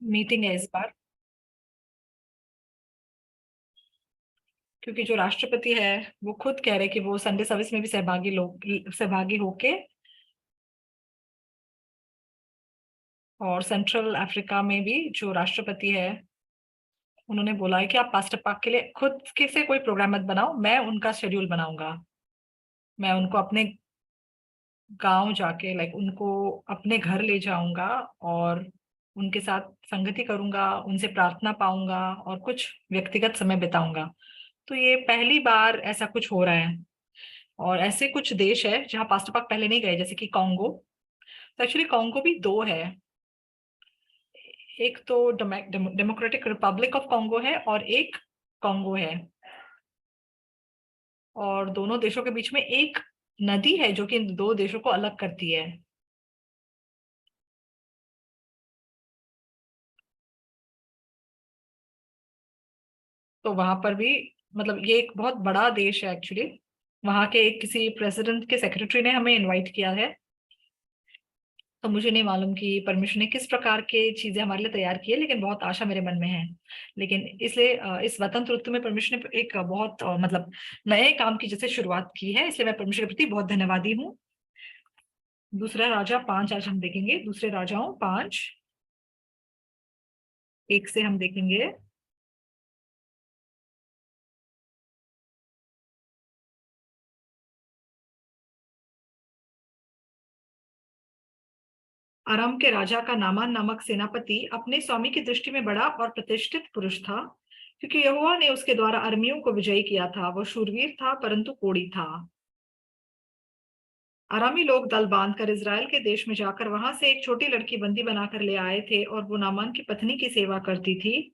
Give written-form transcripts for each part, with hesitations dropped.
Meeting है इस बार, क्योंकि जो राष्ट्रपति है वो खुद कह रहे कि वो संडे सर्विस में भी सहभागी होके, और सेंट्रल अफ्रीका में भी जो राष्ट्रपति है उन्होंने बोला है कि आप पास्टर पार्क के लिए खुद के से कोई प्रोग्राम मत बनाओ, मैं उनका शेड्यूल बनाऊंगा। मैं उनको अपने गांव जाके, लाइक उनको अपने घर ले जाऊंगा, और उनके साथ संगति करूंगा, उनसे प्रार्थना पाऊंगा और कुछ व्यक्तिगत समय बिताऊंगा। तो ये पहली बार ऐसा कुछ हो रहा है। और ऐसे कुछ देश है जहां पास्टर पाक पहले नहीं गए, जैसे कि कॉन्गो। तो एक्चुअली कॉन्गो भी दो है। एक तो डेमोक्रेटिक रिपब्लिक ऑफ कॉन्गो है और एक कॉन्गो है। और दोनों देशों के बीच में एक नदी है जो कि इन दो देशों को अलग करती है। तो वहां पर भी, मतलब ये एक बहुत बड़ा देश है एक्चुअली। वहां के एक किसी प्रेसिडेंट के सेक्रेटरी ने हमें इनवाइट किया है। तो मुझे नहीं मालूम कि परमिशन ने किस प्रकार के चीजें हमारे लिए तैयार की है, लेकिन बहुत आशा मेरे मन में है। लेकिन इसलिए इस वतन ऋतु में परमिशन ने एक बहुत मतलब नए काम की जैसे शुरुआत की है, इसलिए मैं परमिशन के प्रति बहुत धन्यवादी हूँ। दूसरा राजा 5 आज हम देखेंगे, दूसरे राजाओं 5, 1 से हम देखेंगे। अराम के राजा का नामान नामक सेनापति अपने स्वामी की दृष्टि में बड़ा और प्रतिष्ठित पुरुष था, क्योंकि यहोवा ने उसके द्वारा अरमियों को विजयी किया था। वह शूरवीर था परंतु कोढ़ी था। अरामी लोग दल बांधकर इज़राइल के देश में जाकर वहां से एक छोटी लड़की बंदी बनाकर ले आए थे, और वो नामान की पत्नी की सेवा करती थी।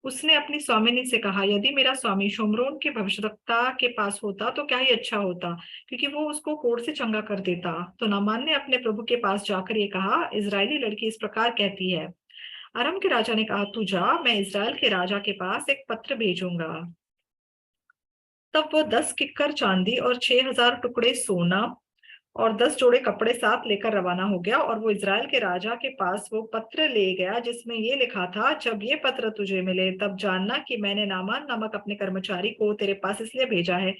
उसने अपनी स्वामिनी से कहा, यदि मेरा स्वामी शोमरोन के भविष्यद्वक्ता के पास होता तो क्या ही अच्छा होता, क्योंकि वो उसको कोढ़ से चंगा कर देता। तो नामान ने अपने प्रभु के पास जाकर ये कहा, इजरायली लड़की इस प्रकार कहती है। अरम के राजा ने कहा, तू जा, मैं इजराइल के राजा के पास एक पत्र भेजूंगा। तब वो 10 किक्कर चांदी और 6,000 टुकड़े सोना और 10 जोड़े कपड़े साथ लेकर रवाना हो गया, और वो इजराइल के राजा के पास वो पत्र ले गया जिसमें ये लिखा था, जब ये पत्र तुझे मिले तब जानना कि मैंने नामान नामक अपने कर्मचारी को तेरे पास इसलिए भेजा है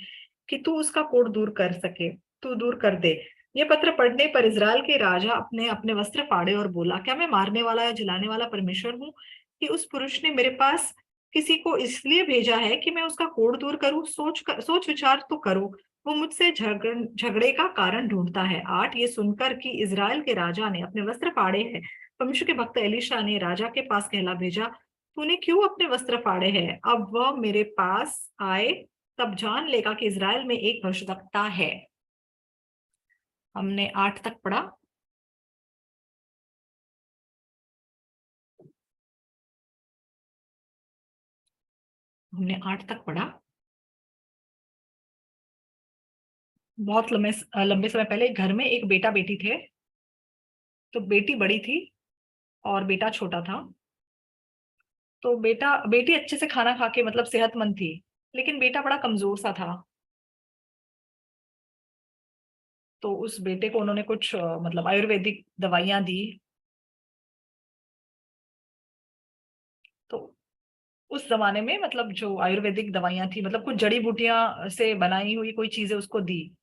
कि तू उसका कोढ़ दूर कर सके, तू दूर कर दे। ये पत्र पढ़ने पर इजराइल के राजा अपने अपने वस्त्र फाड़े और बोला, क्या मैं मारने वाला या जलाने वाला परमेश्वर हूँ कि उस पुरुष ने मेरे पास किसी को इसलिए भेजा है कि मैं उसका कोढ़ दूर करूं? सोच विचार तो करो। वो मुझसे झगड़े का कारण ढूंढता है। 8, ये सुनकर कि इजराइल के राजा ने अपने वस्त्र फाड़े हैं, परमेश्वर के भक्त एलीशा ने राजा के पास कहला भेजा, तूने क्यों अपने वस्त्र फाड़े हैं? अब वह मेरे पास आए, तब जान लेगा कि इजराइल में एक भविष्यद्वक्ता है। हमने 8 तक पढ़ा। हमने 8 तक पढ़ा। बहुत लंबे लंबे समय पहले एक घर में एक बेटा बेटी थे। तो बेटी बड़ी थी और बेटा छोटा था। तो बेटी अच्छे से खाना खा के मतलब सेहतमंद थी, लेकिन बेटा बड़ा कमजोर सा था। तो उस बेटे को उन्होंने कुछ मतलब आयुर्वेदिक दवाइयां दी। तो उस जमाने में मतलब जो आयुर्वेदिक दवाइयां थी, मतलब कुछ जड़ी बूटियां से बनाई हुई कोई चीजें उसको दी।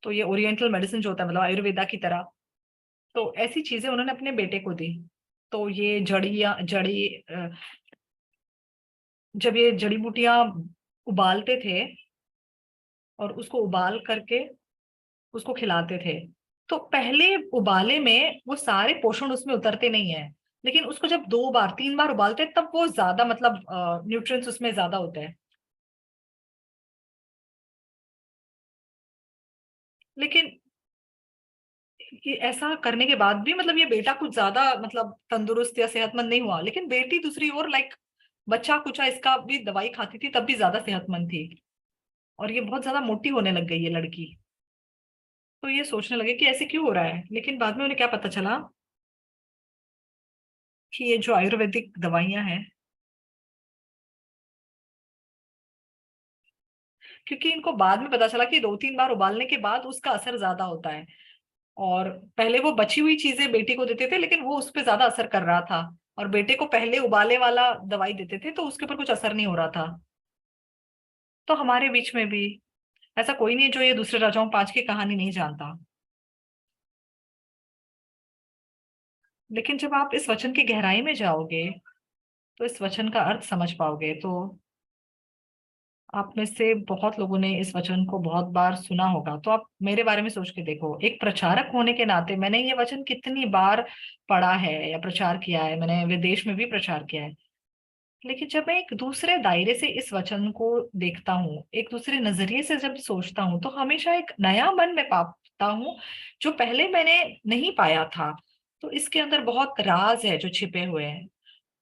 तो ये ओरिएंटल मेडिसिन जो होता है, मतलब आयुर्वेदा की तरह, तो ऐसी चीजें उन्होंने अपने बेटे को दी। तो ये जब ये जड़ी बूटियां उबालते थे और उसको उबाल करके उसको खिलाते थे, तो पहले उबाले में वो सारे पोषण उसमें उतरते नहीं है। लेकिन उसको जब 2 बार 3 बार उबालते हैं तब वो ज्यादा मतलब न्यूट्रिएंट्स उसमें ज्यादा होते हैं। लेकिन ये ऐसा करने के बाद भी मतलब ये बेटा कुछ ज्यादा मतलब तंदुरुस्त या सेहतमंद नहीं हुआ, लेकिन बेटी दूसरी ओर लाइक बच्चा कुचा इसका भी दवाई खाती थी तब भी ज्यादा सेहतमंद थी। और ये बहुत ज्यादा मोटी होने लग गई है लड़की। तो ये सोचने लगे कि ऐसे क्यों हो रहा है, लेकिन बाद में उन्हें क्या पता चला कि ये जो आयुर्वेदिक दवाइयां हैं, क्योंकि इनको बाद में पता चला कि 2-3 बार उबालने के बाद उसका असर ज्यादा होता है। और पहले वो बची हुई चीजें बेटी को देते थे, लेकिन वो उस पर ज्यादा असर कर रहा था। और बेटे को पहले उबाले वाला दवाई देते थे तो उसके ऊपर कुछ असर नहीं हो रहा था। तो हमारे बीच में भी ऐसा कोई नहीं है जो ये दूसरे राजाओं 5 की कहानी नहीं जानता। लेकिन जब आप इस वचन की गहराई में जाओगे तो इस वचन का अर्थ समझ पाओगे। तो आप में से बहुत लोगों ने इस वचन को बहुत बार सुना होगा। तो आप मेरे बारे में सोच के देखो, एक प्रचारक होने के नाते मैंने ये वचन कितनी बार पढ़ा है या प्रचार किया है, मैंने विदेश में भी प्रचार किया है। लेकिन जब मैं एक दूसरे दायरे से इस वचन को देखता हूँ, एक दूसरे नजरिए से जब सोचता हूँ, तो हमेशा एक नया मन में पाता हूँ जो पहले मैंने नहीं पाया था। तो इसके अंदर बहुत राज है जो छिपे हुए हैं।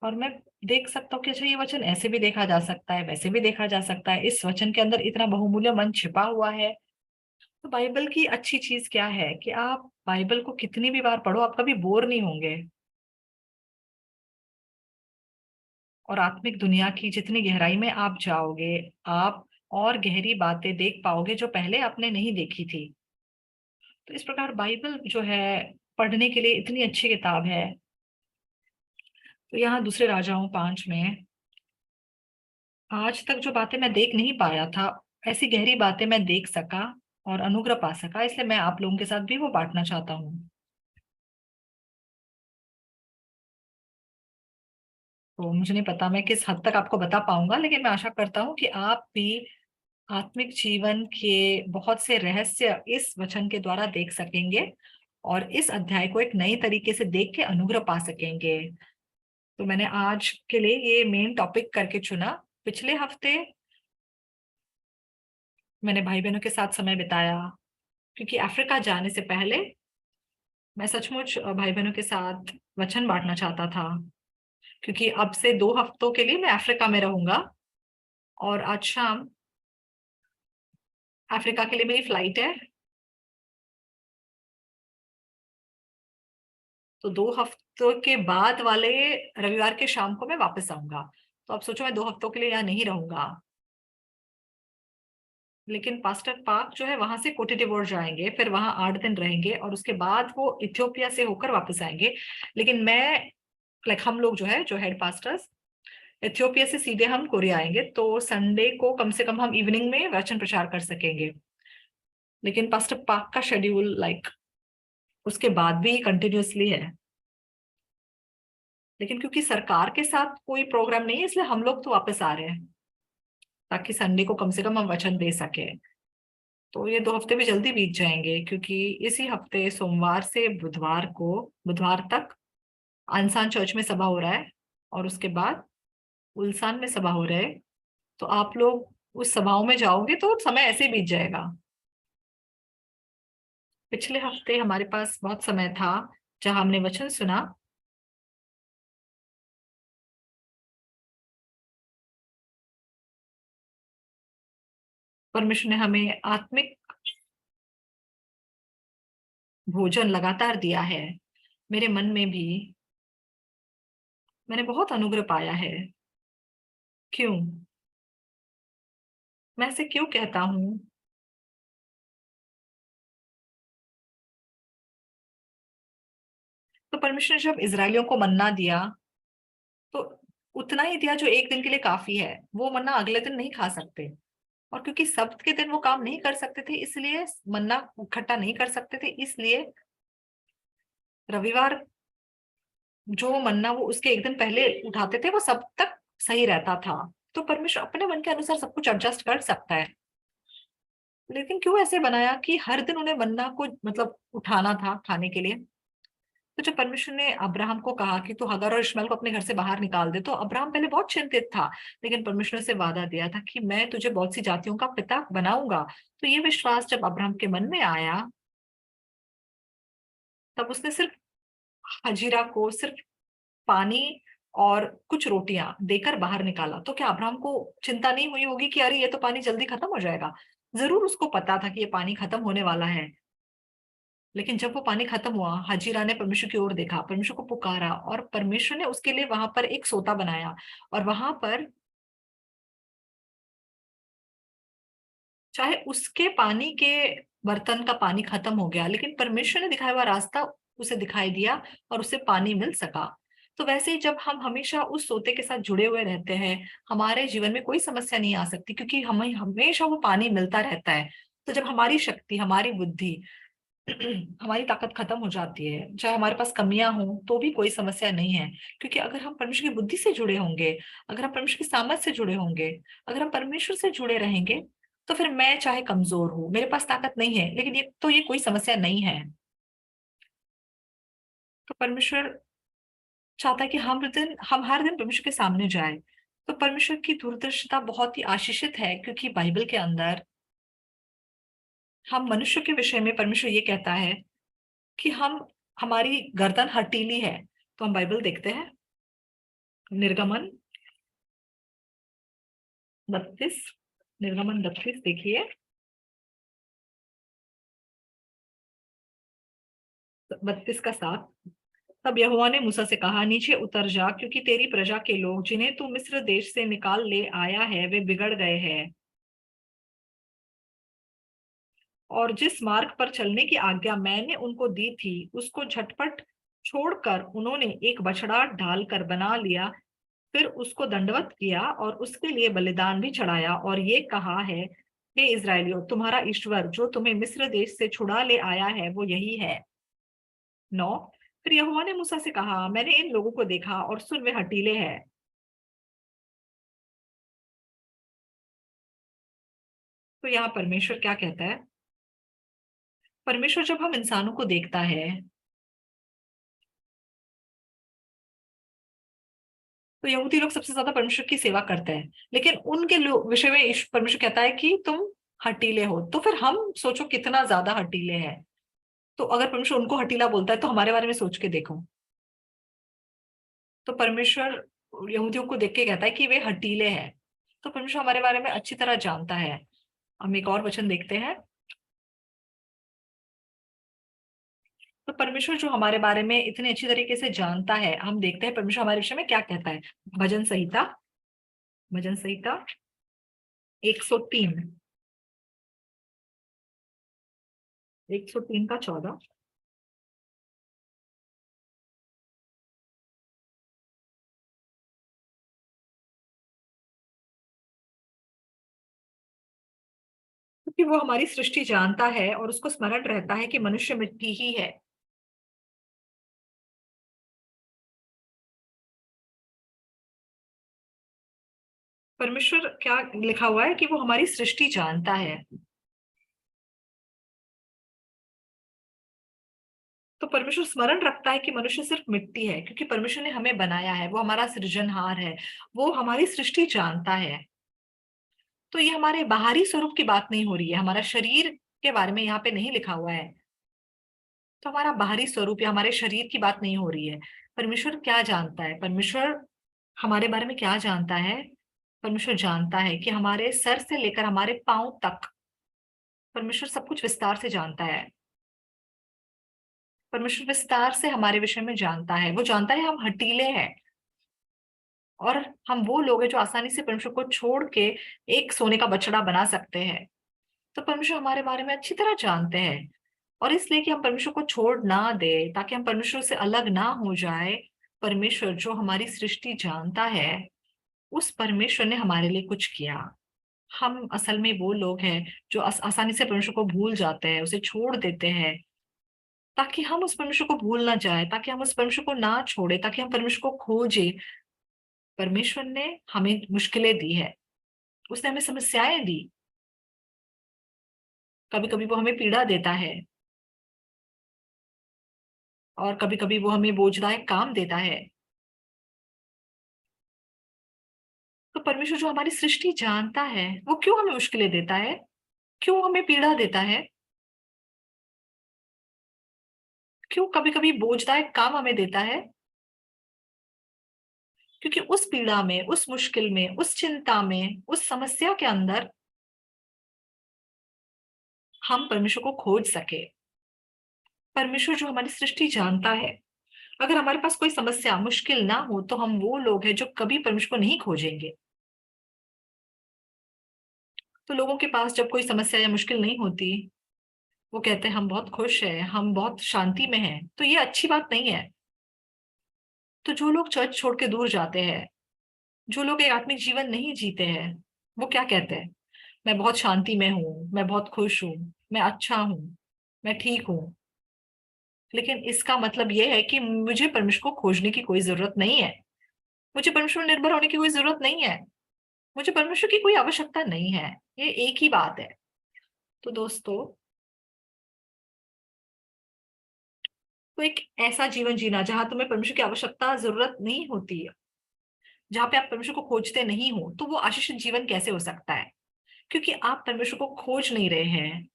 और मैं देख सकता हूँ कि अच्छा, ये वचन ऐसे भी देखा जा सकता है, वैसे भी देखा जा सकता है। इस वचन के अंदर इतना बहुमूल्य मन छिपा हुआ है। तो बाइबल की अच्छी चीज क्या है कि आप बाइबल को कितनी भी बार पढ़ो, आप कभी बोर नहीं होंगे। और आत्मिक दुनिया की जितनी गहराई में आप जाओगे, आप और गहरी बातें देख पाओगे जो पहले आपने नहीं देखी थी। तो इस प्रकार बाइबल जो है पढ़ने के लिए इतनी अच्छी किताब है। तो यहाँ दूसरे राजाओं 5 में आज तक जो बातें मैं देख नहीं पाया था, ऐसी गहरी बातें मैं देख सका और अनुग्रह पा सका, इसलिए मैं आप लोगों के साथ भी वो बांटना चाहता हूँ। तो मुझे नहीं पता मैं किस हद तक आपको बता पाऊंगा, लेकिन मैं आशा करता हूँ कि आप भी आत्मिक जीवन के बहुत से रहस्य इस वचन के द्वारा देख सकेंगे और इस अध्याय को एक नई तरीके से देख के अनुग्रह पा सकेंगे। तो मैंने आज के लिए ये मेन टॉपिक करके चुना। पिछले हफ्ते मैंने भाई बहनों के साथ समय बिताया, क्योंकि अफ्रीका जाने से पहले मैं सचमुच भाई बहनों के साथ वचन बांटना चाहता था। क्योंकि अब से 2 हफ्तों के लिए मैं अफ्रीका में रहूंगा और आज शाम अफ्रीका के लिए मेरी फ्लाइट है। तो 2 हफ्तों के बाद वाले रविवार के शाम को मैं वापस आऊंगा। तो अब सोचो, मैं 2 हफ्तों के लिए यहाँ नहीं रहूंगा। लेकिन पास्टर पाक जो है वहां से कोटे डिवोर जाएंगे, फिर वहां 8 दिन रहेंगे और उसके बाद वो इथियोपिया से होकर वापस आएंगे। लेकिन मैं, हम लोग जो है, जो हेड पास्टर्स, इथियोपिया से सीधे हम कोरिया आएंगे। तो संडे को कम से कम हम इवनिंग में वचन प्रचार कर सकेंगे। लेकिन पास्टर पाक का शेड्यूल उसके बाद भी कंटिन्यूअसली है। लेकिन क्योंकि सरकार के साथ कोई प्रोग्राम नहीं है, इसलिए हम लोग तो वापस आ रहे हैं ताकि संडे को कम से कम हम वचन दे सके। तो ये 2 हफ्ते भी जल्दी बीत जाएंगे, क्योंकि इसी हफ्ते सोमवार से बुधवार तक आनसान चर्च में सभा हो रहा है और उसके बाद उल्सान में सभा हो रहा है। तो आप लोग उस सभाओं में जाओगे तो समय ऐसे ही बीत जाएगा। पिछले हफ्ते हमारे पास बहुत समय था जहां हमने वचन सुना। परमेश्वर ने हमें आत्मिक भोजन लगातार दिया है। मेरे मन में भी मैंने बहुत अनुग्रह पाया है। क्यों? मैं ऐसे क्यों कहता हूँ? तो परमेश्वर ने जब इजरायलियों को मन्ना दिया तो उतना ही दिया जो एक दिन के लिए काफी है। वो मन्ना अगले दिन नहीं खा सकते। और क्योंकि सब्त के दिन वो काम नहीं कर सकते थे, इसलिए मन्ना इकट्ठा नहीं कर सकते थे, इसलिए रविवार जो मन्ना वो उसके एक दिन पहले उठाते थे, वो सब तक सही रहता था। तो परमेश्वर अपने मन के अनुसार सब कुछ एडजस्ट कर सकता है। लेकिन क्यों ऐसे बनाया कि हर दिन उन्हें मन्ना को मतलब उठाना था खाने के लिए? तो जब परमेश्वर ने अब्राहम को कहा कि तू हगर और इश्माएल को अपने घर से बाहर निकाल दे, तो अब्राहम पहले बहुत चिंतित था। लेकिन परमेश्वर ने उसे वादा दिया था कि मैं तुझे बहुत सी जातियों का पिता बनाऊंगा। तो ये विश्वास जब अब्राहम के मन में आया, तब उसने सिर्फ हजीरा को सिर्फ पानी और कुछ रोटियां देकर बाहर निकाला। तो क्या अब्राहम को चिंता नहीं हुई होगी कि अरे ये तो पानी जल्दी खत्म हो जाएगा? जरूर उसको पता था कि ये पानी खत्म होने वाला है। लेकिन जब वो पानी खत्म हुआ, हजीरा ने परमेश्वर की ओर देखा, परमेश्वर को पुकारा और परमेश्वर ने उसके लिए वहां पर एक सोता बनाया। और वहां पर चाहे उसके पानी के बर्तन का पानी खत्म हो गया, लेकिन परमेश्वर ने दिखाया हुआ रास्ता उसे दिखाई दिया और उसे पानी मिल सका। तो वैसे ही जब हम हमेशा उस सोते के साथ जुड़े हुए रहते हैं, हमारे जीवन में कोई समस्या नहीं आ सकती, क्योंकि हमें हमेशा वो पानी मिलता रहता है। तो जब हमारी शक्ति, हमारी बुद्धि, हमारी ताकत खत्म हो जाती है, चाहे हमारे पास कमियां हों, तो भी कोई समस्या नहीं है। क्योंकि अगर हम परमेश्वर की बुद्धि से जुड़े होंगे, अगर हम परमेश्वर की सामर्थ से जुड़े होंगे, अगर हम परमेश्वर से जुड़े रहेंगे, तो फिर मैं चाहे कमजोर हूं, मेरे पास ताकत नहीं है, लेकिन ये कोई समस्या नहीं है। तो परमेश्वर चाहता है कि हम हर दिन परमेश्वर के सामने जाए। तो परमेश्वर की दूरदर्शिता बहुत ही आशीषित है, क्योंकि बाइबल के अंदर हम मनुष्य के विषय में परमेश्वर ये कहता है कि हम हमारी गर्दन हठीली है। तो हम बाइबल देखते हैं, निर्गमन 32, निर्गमन 32 देखिए, 32 का 7। तब यहोवा ने मूसा से कहा, नीचे उतर जा, क्योंकि तेरी प्रजा के लोग जिन्हें तू मिस्र देश से निकाल ले आया है वे बिगड़ गए हैं, और जिस मार्ग पर चलने की आज्ञा मैंने उनको दी थी उसको झटपट छोड़कर उन्होंने एक बछड़ा ढालकर बना लिया, फिर उसको दंडवत किया और उसके लिए बलिदान भी चढ़ाया, और ये कहा है, हे इस्राएलियों, तुम्हारा ईश्वर जो तुम्हें मिस्र देश से छुड़ा ले आया है वो यही है। 9। फिर यहोवा ने मूसा से कहा, मैंने इन लोगों को देखा और सुन, वे हठीले हैं। तो यहाँ परमेश्वर क्या कहता है? परमेश्वर जब हम इंसानों को देखता है, तो यहूदी लोग सबसे ज्यादा परमेश्वर की सेवा करते हैं, लेकिन उनके विषय में परमेश्वर कहता है कि तुम हठीले हो। तो फिर हम सोचो कितना ज्यादा हठीले हैं। तो अगर परमेश्वर उनको हठीला बोलता है, तो हमारे बारे में सोच के देखो। तो परमेश्वर यहूदियों को देख के कहता है कि वे हठीले हैं। तो परमेश्वर हमारे बारे में अच्छी तरह जानता है। हम एक और वचन देखते हैं। तो परमेश्वर जो हमारे बारे में इतने अच्छी तरीके से जानता है, हम देखते हैं परमेश्वर हमारे विषय में क्या कहता है। भजन संहिता, भजन संहिता 103, 103 का 14। क्योंकि वो हमारी सृष्टि जानता है और उसको स्मरण रहता है कि मनुष्य मिट्टी ही है। परमेश्वर क्या लिखा हुआ है कि वो हमारी सृष्टि जानता है। तो परमेश्वर स्मरण रखता है कि मनुष्य सिर्फ मिट्टी है, क्योंकि परमेश्वर ने हमें बनाया है, वो हमारा सृजनहार है, वो हमारी सृष्टि जानता है। तो ये हमारे बाहरी स्वरूप की बात नहीं हो रही है, हमारा शरीर के बारे में यहाँ पे नहीं लिखा हुआ है। तो हमारा बाहरी स्वरूप या हमारे शरीर की बात नहीं हो रही है। परमेश्वर क्या जानता है? परमेश्वर हमारे बारे में क्या जानता है? परमेश्वर जानता है कि हमारे सर से लेकर हमारे पांव तक परमेश्वर सब कुछ विस्तार से जानता है। परमेश्वर विस्तार से हमारे विषय में जानता है। वो जानता है हम हठीले हैं, और हम वो लोग हैं जो आसानी से परमेश्वर को छोड़ के एक सोने का बछड़ा बना सकते हैं। तो परमेश्वर हमारे बारे में अच्छी तरह जानते हैं, और इसलिए कि हम परमेश्वर को छोड़ ना दे, ताकि हम परमेश्वर से अलग ना हो जाए, परमेश्वर जो हमारी सृष्टि जानता है, उस परमेश्वर ने हमारे लिए कुछ किया। हम असल में वो लोग हैं जो आसानी से परमेश्वर को भूल जाते हैं, उसे छोड़ देते हैं। ताकि हम उस परमेश्वर को भूल ना जाए, ताकि हम उस परमेश्वर को ना छोड़े, ताकि हम परमेश्वर को खोजे, परमेश्वर ने हमें मुश्किलें दी है, उसने हमें समस्याएं दी। कभी कभी वो हमें पीड़ा देता है, और कभी कभी वो हमें बोझदायक काम देता है। तो परमेश्वर जो हमारी सृष्टि जानता है, वो क्यों हमें मुश्किलें देता है, क्यों हमें पीड़ा देता है, क्यों कभी कभी बोझदायक काम हमें देता है? क्योंकि उस पीड़ा में, उस मुश्किल में, उस चिंता में, उस समस्या के अंदर हम परमेश्वर को खोज सके। परमेश्वर जो हमारी सृष्टि जानता है। अगर हमारे पास कोई समस्या, मुश्किल ना हो, तो हम वो लोग हैं जो कभी परमेश्वर को नहीं खोजेंगे। तो लोगों के पास जब कोई समस्या या मुश्किल नहीं होती, वो कहते हैं हम बहुत खुश हैं, हम बहुत शांति में हैं, तो ये अच्छी बात नहीं है। तो जो लोग चर्च छोड़ के दूर जाते हैं, जो लोग एक आत्मिक जीवन नहीं जीते हैं, वो क्या कहते हैं? मैं बहुत शांति में हूँ, मैं बहुत खुश हूँ, मैं अच्छा हूँ, मैं ठीक हूँ। लेकिन इसका मतलब ये है कि मुझे परमेश्वर को खोजने की कोई जरूरत नहीं है, मुझे परमेश्वर पर निर्भर होने की कोई जरूरत नहीं है, मुझे परमेश्वर की कोई आवश्यकता नहीं है। ये एक ही बात है। तो दोस्तों, तो एक ऐसा जीवन जीना जहां तुम्हें परमेश्वर की आवश्यकता जरूरत नहीं होती है, जहां पे आप परमेश्वर को खोजते नहीं हो, तो वो आशीषित जीवन कैसे हो सकता है? क्योंकि आप परमेश्वर को खोज नहीं रहे हैं,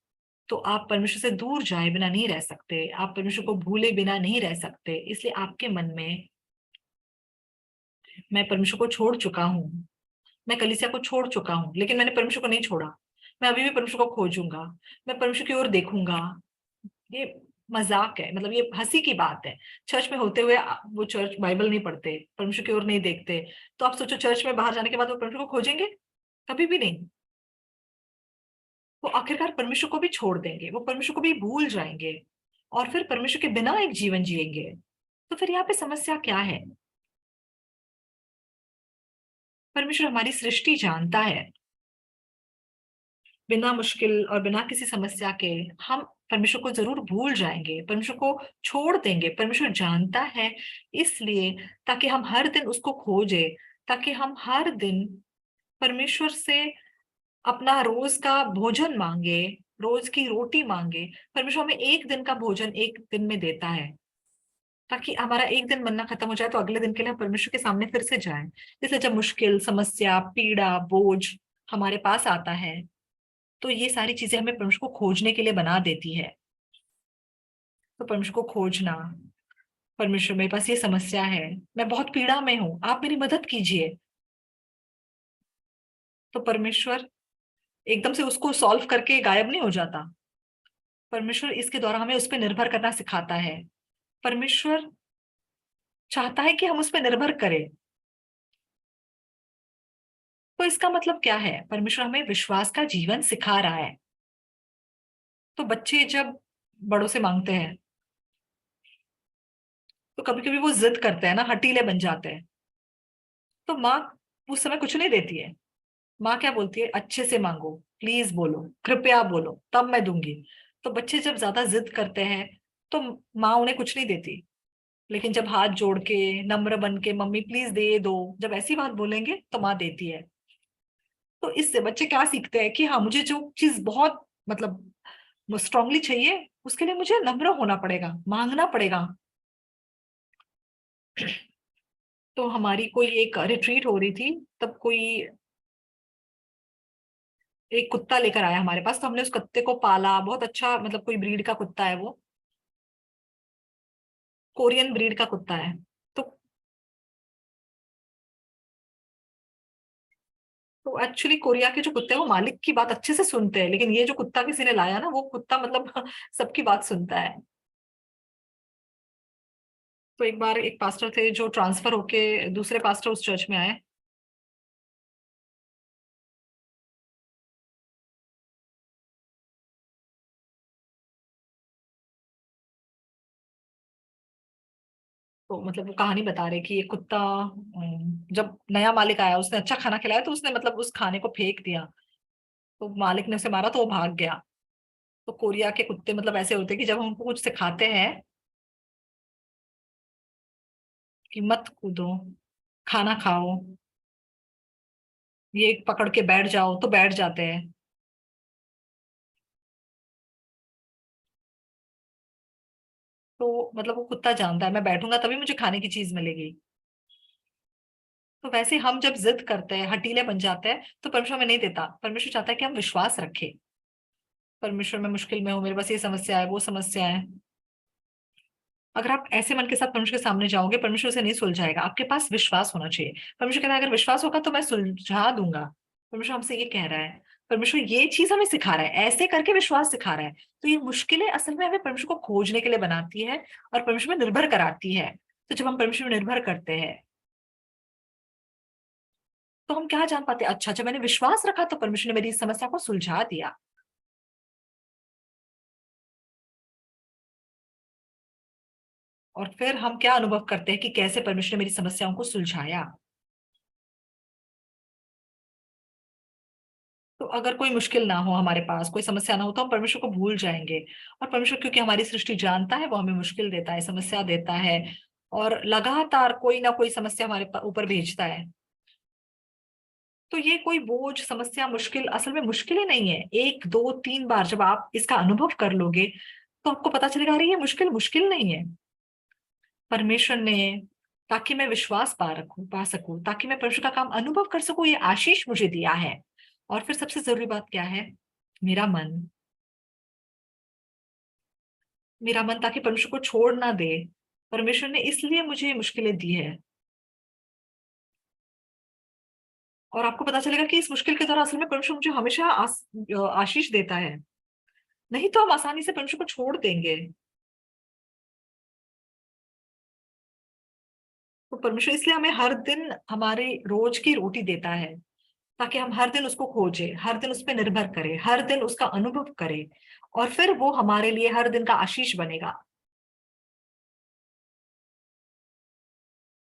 तो आप परमेश्वर से दूर जाए बिना नहीं रह सकते, आप परमेश्वर को भूले बिना नहीं रह सकते। इसलिए आपके मन में, मैं परमेश्वर को छोड़ चुका हूँ, मैं कलीसिया को छोड़ चुका हूँ, लेकिन मैंने परमेश्वर को नहीं छोड़ा, मैं अभी भी परमेश्वर को खोजूंगा, मैं परमेश्वर की ओर देखूंगा। ये मजाक है, मतलब ये हंसी की बात है। चर्च में होते हुए वो चर्च बाइबल नहीं पढ़ते, परमेश्वर की ओर नहीं देखते, तो आप सोचो चर्च में बाहर जाने के बाद वो परमेश्वर को खोजेंगे? कभी भी नहीं। वो आखिरकार परमेश्वर को भी छोड़ देंगे, वो परमेश्वर को भी भूल जाएंगे, और फिर परमेश्वर के बिना एक जीवन जिएंगे। तो फिर यहाँ पे समस्या क्या है? परमेश्वर हमारी सृष्टि जानता है, बिना मुश्किल और बिना किसी समस्या के हम परमेश्वर को जरूर भूल जाएंगे, परमेश्वर को छोड़ देंगे। परमेश्वर जानता है, इसलिए ताकि हम हर दिन उसको खोजे, ताकि हम हर दिन परमेश्वर से अपना रोज का भोजन मांगे, रोज की रोटी मांगे। परमेश्वर हमें एक दिन का भोजन एक दिन में देता है, ताकि हमारा एक दिन बनना खत्म हो जाए तो अगले दिन के लिए हम परमेश्वर के सामने फिर से जाएं। इसलिए जब मुश्किल, समस्या, पीड़ा, बोझ हमारे पास आता है, तो ये सारी चीजें हमें परमेश्वर को खोजने के लिए बना देती है। तो परमेश्वर को खोजना, परमेश्वर मेरे पास ये समस्या है, मैं बहुत पीड़ा में हूँ, आप मेरी मदद कीजिए। तो परमेश्वर एकदम से उसको सॉल्व करके गायब नहीं हो जाता। परमेश्वर इसके द्वारा हमें उस पर निर्भर करना सिखाता है। परमेश्वर चाहता है कि हम उस पर निर्भर करें। तो इसका मतलब क्या है? परमेश्वर हमें विश्वास का जीवन सिखा रहा है। तो बच्चे जब बड़ों से मांगते हैं, तो कभी कभी वो जिद करते हैं ना, हठीले बन जाते हैं। तो माँ उस समय कुछ नहीं देती है। माँ क्या बोलती है? अच्छे से मांगो, प्लीज बोलो, कृपया बोलो, तब मैं दूंगी। तो बच्चे जब ज्यादा जिद करते हैं, तो माँ उन्हें कुछ नहीं देती। लेकिन जब हाथ जोड़ के, नम्र बन के, मम्मी प्लीज दे दो, जब ऐसी बात बोलेंगे तो माँ देती है। तो इससे बच्चे क्या सीखते हैं कि हाँ, मुझे जो चीज बहुत, मतलब स्ट्रांगली चाहिए, उसके लिए मुझे नम्र होना पड़ेगा, मांगना पड़ेगा। तो हमारी कोई एक रिट्रीट हो रही थी, तब कोई एक कुत्ता लेकर आया हमारे पास, तो हमने उस कुत्ते को पाला। बहुत अच्छा, मतलब कोई ब्रीड का कुत्ता है वो, कोरियन ब्रीड का कुत्ता है। तो एक्चुअली कोरिया के जो कुत्ते हैं वो मालिक की बात अच्छे से सुनते हैं, लेकिन ये जो कुत्ता किसी ने लाया ना, वो कुत्ता मतलब सबकी बात सुनता है। तो एक बार एक पास्टर थे जो ट्रांसफर होके दूसरे पास्टर उस चर्च में आए। तो मतलब वो कहानी बता रहे कि ये कुत्ता, जब नया मालिक आया, उसने अच्छा खाना खिलाया, तो उसने मतलब उस खाने को फेंक दिया। तो मालिक ने उसे मारा तो वो भाग गया। तो कोरिया के कुत्ते मतलब ऐसे होते हैं कि जब हम उनको कुछ सिखाते हैं कि मत कूदो, खाना खाओ, ये पकड़ के बैठ जाओ, तो बैठ जाते हैं। तो मतलब वो कुत्ता जानता है मैं बैठूंगा तभी मुझे खाने की चीज मिलेगी। तो वैसे हम जब जिद करते हैं, हठीले बन जाते हैं, तो परमेश्वर हमें नहीं देता। परमेश्वर चाहता है कि हम विश्वास रखें। परमेश्वर, मैं मुश्किल में हूँ, मेरे पास ये समस्या है, वो समस्या है। अगर आप ऐसे मन के साथ परमेश्वर के सामने जाओगे, परमेश्वर उसे नहीं सुलझाएगा। आपके पास विश्वास होना चाहिए। परमेश्वर कहता है अगर विश्वास होगा तो मैं सुलझा दूंगा। परमेश्वर हमसे ये कह रहा है। परमेश्वर ये चीज हमें सिखा रहा है, ऐसे करके विश्वास सिखा रहा है। तो ये मुश्किलें असल में हमें परमेश्वर को खोजने के लिए बनाती है, और परमेश्वर में निर्भर कराती है। तो जब हम परमेश्वर में निर्भर करते हैं, तो हम क्या जान पाते हैं? अच्छा, जब मैंने विश्वास रखा तो परमेश्वर ने मेरी इस समस्या को सुलझा दिया। और फिर हम क्या अनुभव करते हैं कि कैसे परमेश्वर ने मेरी समस्याओं को सुलझाया। तो अगर कोई मुश्किल ना हो, हमारे पास कोई समस्या ना हो, तो हम परमेश्वर को भूल जाएंगे। और परमेश्वर क्योंकि हमारी सृष्टि जानता है, वो हमें मुश्किल देता है, समस्या देता है, और लगातार कोई ना कोई समस्या हमारे ऊपर भेजता है। तो ये कोई बोझ, समस्या, मुश्किल असल में मुश्किल ही नहीं है। एक दो तीन बार जब आप इसका अनुभव कर लोगे, तो आपको पता चलेगा अरे ये मुश्किल मुश्किल नहीं है। परमेश्वर ने, ताकि मैं विश्वास पा सकूं, ताकि मैं परमेश्वर का काम अनुभव कर सकूं, ये आशीष मुझे दिया है। और फिर सबसे जरूरी बात क्या है? मेरा मन। मेरा मन ताकि परमेश्वर को छोड़ ना दे। परमेश्वर ने इसलिए मुझे ये मुश्किलें दी है। और आपको पता चलेगा कि इस मुश्किल के दौरान असल में परमेश्वर मुझे हमेशा आशीष देता है। नहीं तो हम आसानी से परमेश्वर को छोड़ देंगे। तो परमेश्वर इसलिए हमें हर दिन हमारे रोज की रोटी देता है, ताकि हम हर दिन उसको खोजें, हर दिन उस पर निर्भर करें, हर दिन उसका अनुभव करें। और फिर वो हमारे लिए हर दिन का आशीष बनेगा।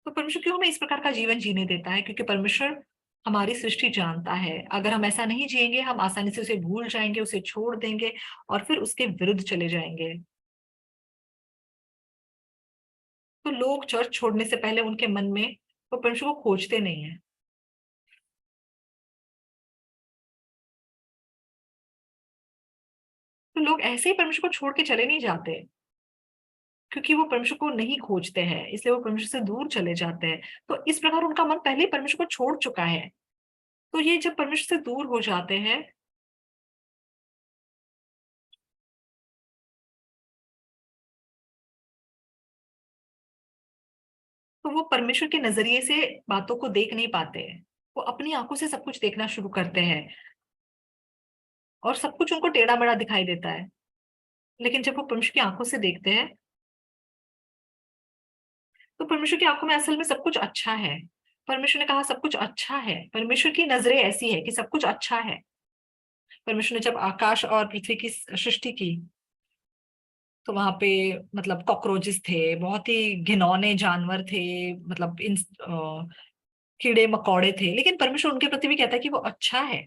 तो परमेश्वर क्यों हमें इस प्रकार का जीवन जीने देता है? क्योंकि परमेश्वर हमारी सृष्टि जानता है, अगर हम ऐसा नहीं जिएंगे, हम आसानी से उसे भूल जाएंगे, उसे छोड़ देंगे, और फिर उसके विरुद्ध चले जाएंगे। तो लोग चर्च छोड़ने से पहले उनके मन में वो परमेश्वर को खोजते नहीं है। तो लोग ऐसे ही परमेश्वर को छोड़ के चले नहीं जाते, क्योंकि वो परमेश्वर को नहीं खोजते हैं, इसलिए वो परमेश्वर से दूर चले जाते हैं। तो इस प्रकार उनका मन पहले ही परमेश्वर को छोड़ चुका है। तो ये जब परमेश्वर से दूर हो जाते हैं, तो वो परमेश्वर के नजरिए से बातों को देख नहीं पाते हैं। वो अपनी आंखों से सब कुछ देखना शुरू करते हैं, और सब कुछ उनको टेढ़ा मेढ़ा दिखाई देता है। लेकिन जब वो परमेश्वर की आंखों से देखते हैं, तो परमेश्वर की आंखों में असल में सब कुछ अच्छा है। परमेश्वर ने कहा सब कुछ अच्छा है। परमेश्वर की नजरें ऐसी है कि सब कुछ अच्छा है। परमेश्वर ने जब आकाश और पृथ्वी की सृष्टि की, तो वहां पे मतलब कॉकरोचेस थे, बहुत ही घिनौने जानवर थे, मतलब इन कीड़े मकोड़े थे, लेकिन परमेश्वर उनके प्रति भी कहता है कि वो अच्छा है।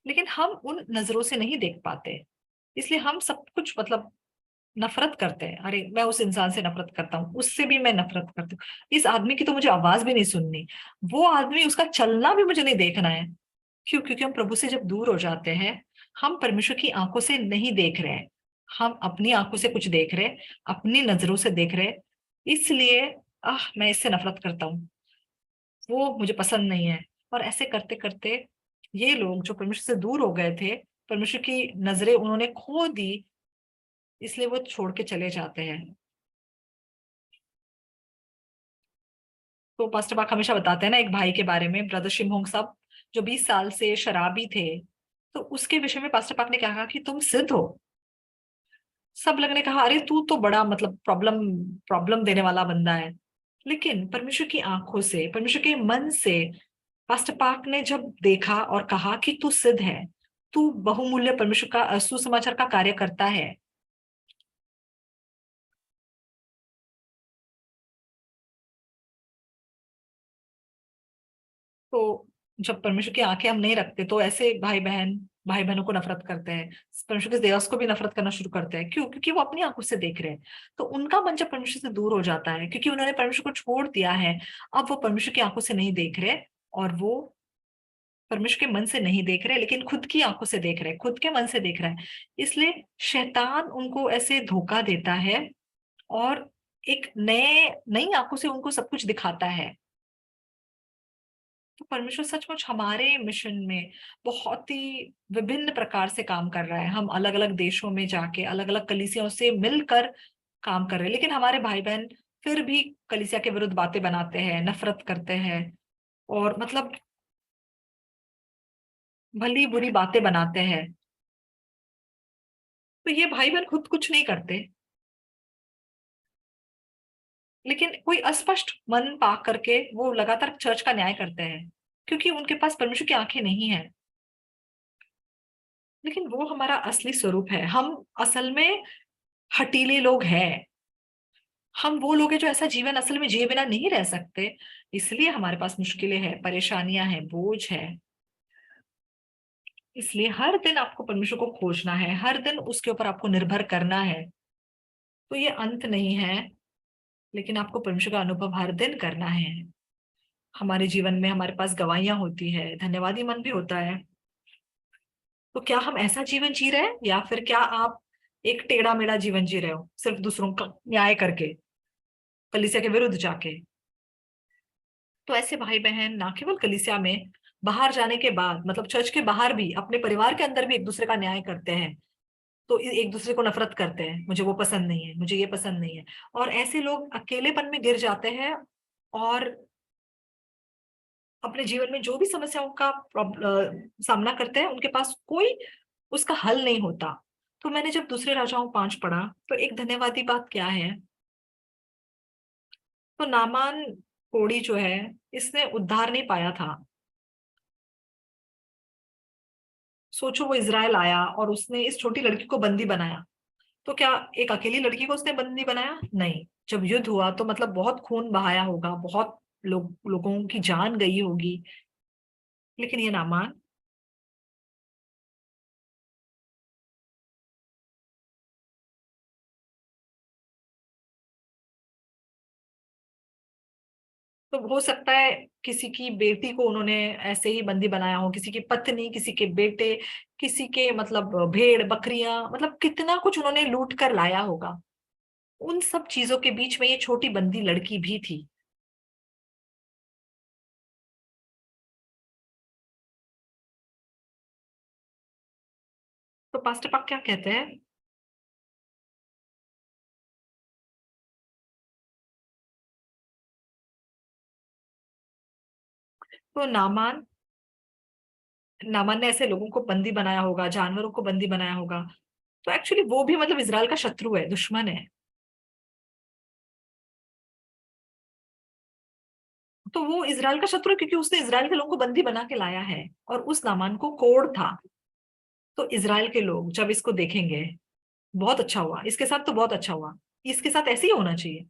लेकिन हम उन नजरों से नहीं देख पाते, इसलिए हम सब कुछ मतलब नफरत करते हैं। अरे मैं उस इंसान से नफरत करता हूँ, उससे भी मैं नफरत करती हूँ, इस आदमी की तो मुझे आवाज भी नहीं सुननी, वो आदमी, उसका चलना भी मुझे नहीं देखना है। क्यों? क्योंकि हम प्रभु से जब दूर हो जाते हैं, हम परमेश्वर की आंखों से नहीं देख रहे हैं, हम अपनी आंखों से कुछ देख रहे हैं, अपनी नजरों से देख रहे हैं। इसलिए मैं इससे नफरत करता हूँ, वो मुझे पसंद नहीं है। और ऐसे करते करते ये लोग जो परमेश्वर से दूर हो गए थे, परमेश्वर की नजरें उन्होंने खो दी, इसलिए वो छोड़ के चले जाते हैं। तो पास्टर पाक हमेशा बताते हैं ना एक भाई के बारे में, ब्रदर शिमहोंग साहब, जो 20 साल से शराबी थे। तो उसके विषय में पास्टर पाक ने कहा कि तुम सिद्ध हो। सब लोग ने कहा अरे तू तो बड़ा मतलब प्रॉब्लम प्रॉब्लम देने वाला बंदा है। लेकिन परमेश्वर की आंखों से, परमेश्वर के मन से, पास्टर पाक ने जब देखा और कहा कि तू सिद्ध है, तू बहुमूल्य परमेश्वर का सुसमाचार का कार्य करता है। तो जब परमेश्वर की आंखें हम नहीं रखते, तो ऐसे भाई बहनों को नफरत करते हैं, परमेश्वर के देवस को भी नफरत करना शुरू करते हैं। क्यों? क्योंकि वो अपनी आंखों से देख रहे हैं। तो उनका मन जब परमेश्वर से दूर हो जाता है, क्योंकि उन्होंने परमेश्वर को छोड़ दिया है, अब वो परमेश्वर की आंखों से नहीं देख रहे, और वो परमेश्वर के मन से नहीं देख रहे, लेकिन खुद की आंखों से देख रहे, खुद के मन से देख रहा है। इसलिए शैतान उनको ऐसे धोखा देता है, और एक नई आंखों से उनको सब कुछ दिखाता है। तो परमेश्वर सचमुच हमारे मिशन में बहुत ही विभिन्न प्रकार से काम कर रहा है। हम अलग अलग देशों में जाके अलग अलग कलीसियाओं से मिलकर काम कर रहे हैं, लेकिन हमारे भाई बहन फिर भी कलीसिया के विरुद्ध बातें बनाते हैं, नफरत करते हैं, और मतलब भली बुरी बातें बनाते हैं। तो ये भाई बहन खुद कुछ नहीं करते, लेकिन कोई अस्पष्ट मन पा करके वो लगातार चर्च का न्याय करते हैं, क्योंकि उनके पास परमेश्वर की आंखें नहीं है। लेकिन वो हमारा असली स्वरूप है। हम असल में हठीले लोग हैं। हम वो लोग हैं जो ऐसा जीवन असल में जिए बिना नहीं रह सकते, इसलिए हमारे पास मुश्किलें हैं, परेशानियां हैं, बोझ है। इसलिए हर दिन आपको परमेश्वर को खोजना है, हर दिन उसके ऊपर आपको निर्भर करना है। तो ये अंत नहीं है, लेकिन आपको परमेश्वर का अनुभव हर दिन करना है। हमारे जीवन में हमारे पास गवाहियां होती है, धन्यवादी मन भी होता है। तो क्या हम ऐसा जीवन जी रहे हैं, या फिर क्या आप एक टेढ़ा मेढ़ा जीवन जी रहे हो, सिर्फ दूसरों का न्याय करके, कलीसिया के विरुद्ध जाके? तो ऐसे भाई बहन ना केवल कलीसिया में, बाहर जाने के बाद, मतलब चर्च के बाहर भी, अपने परिवार के अंदर भी एक दूसरे का न्याय करते हैं। तो एक दूसरे को नफरत करते हैं, मुझे वो पसंद नहीं है, मुझे ये पसंद नहीं है। और ऐसे लोग अकेलेपन में गिर जाते हैं, और अपने जीवन में जो भी समस्याओं का सामना करते हैं, उनके पास कोई उसका हल नहीं होता। तो मैंने जब दूसरे राजाओं 5 पढ़ा, तो एक धन्यवादी बात क्या है। तो नामान कोढ़ी जो है, इसने उद्धार नहीं पाया था। सोचो, वो इज़राइल आया और उसने इस छोटी लड़की को बंदी बनाया। तो क्या एक अकेली लड़की को उसने बंदी बनाया? नहीं। जब युद्ध हुआ तो मतलब बहुत खून बहाया होगा, बहुत लोगों की जान गई होगी। लेकिन ये नामान, तो हो सकता है किसी की बेटी को उन्होंने ऐसे ही बंदी बनाया हो, किसी की पत्नी, किसी के बेटे, किसी के मतलब भेड़ बकरियां, मतलब कितना कुछ उन्होंने लूट कर लाया होगा। उन सब चीजों के बीच में ये छोटी बंदी लड़की भी थी। तो पास्टर पाक क्या कहते हैं? तो नामान ने ऐसे लोगों को बंदी बनाया होगा, जानवरों को बंदी बनाया होगा। तो एक्चुअली वो भी मतलब इजराइल का शत्रु है, दुश्मन है। तो वो इजराइल का शत्रु है क्योंकि उसने इजराइल के लोगों को बंदी बना के लाया है, और उस नामान को कोढ़ था। तो इजराइल के लोग जब इसको देखेंगे, बहुत अच्छा हुआ इसके साथ, तो बहुत अच्छा हुआ, इसके साथ ऐसे ही होना चाहिए।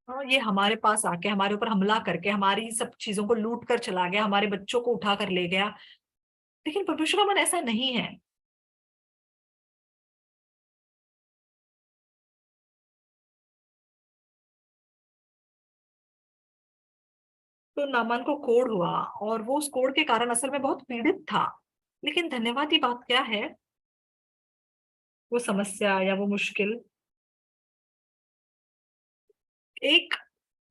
हाँ, ये हमारे पास आके हमारे ऊपर हमला करके हमारी सब चीजों को लूट कर चला गया, हमारे बच्चों को उठा कर ले गया। लेकिन परमेश्वर का मन ऐसा नहीं है। तो नामान को कोढ़ हुआ, और वो उस कोढ़ के कारण असल में बहुत पीड़ित था। लेकिन धन्यवाद की बात क्या है, वो समस्या या वो मुश्किल एक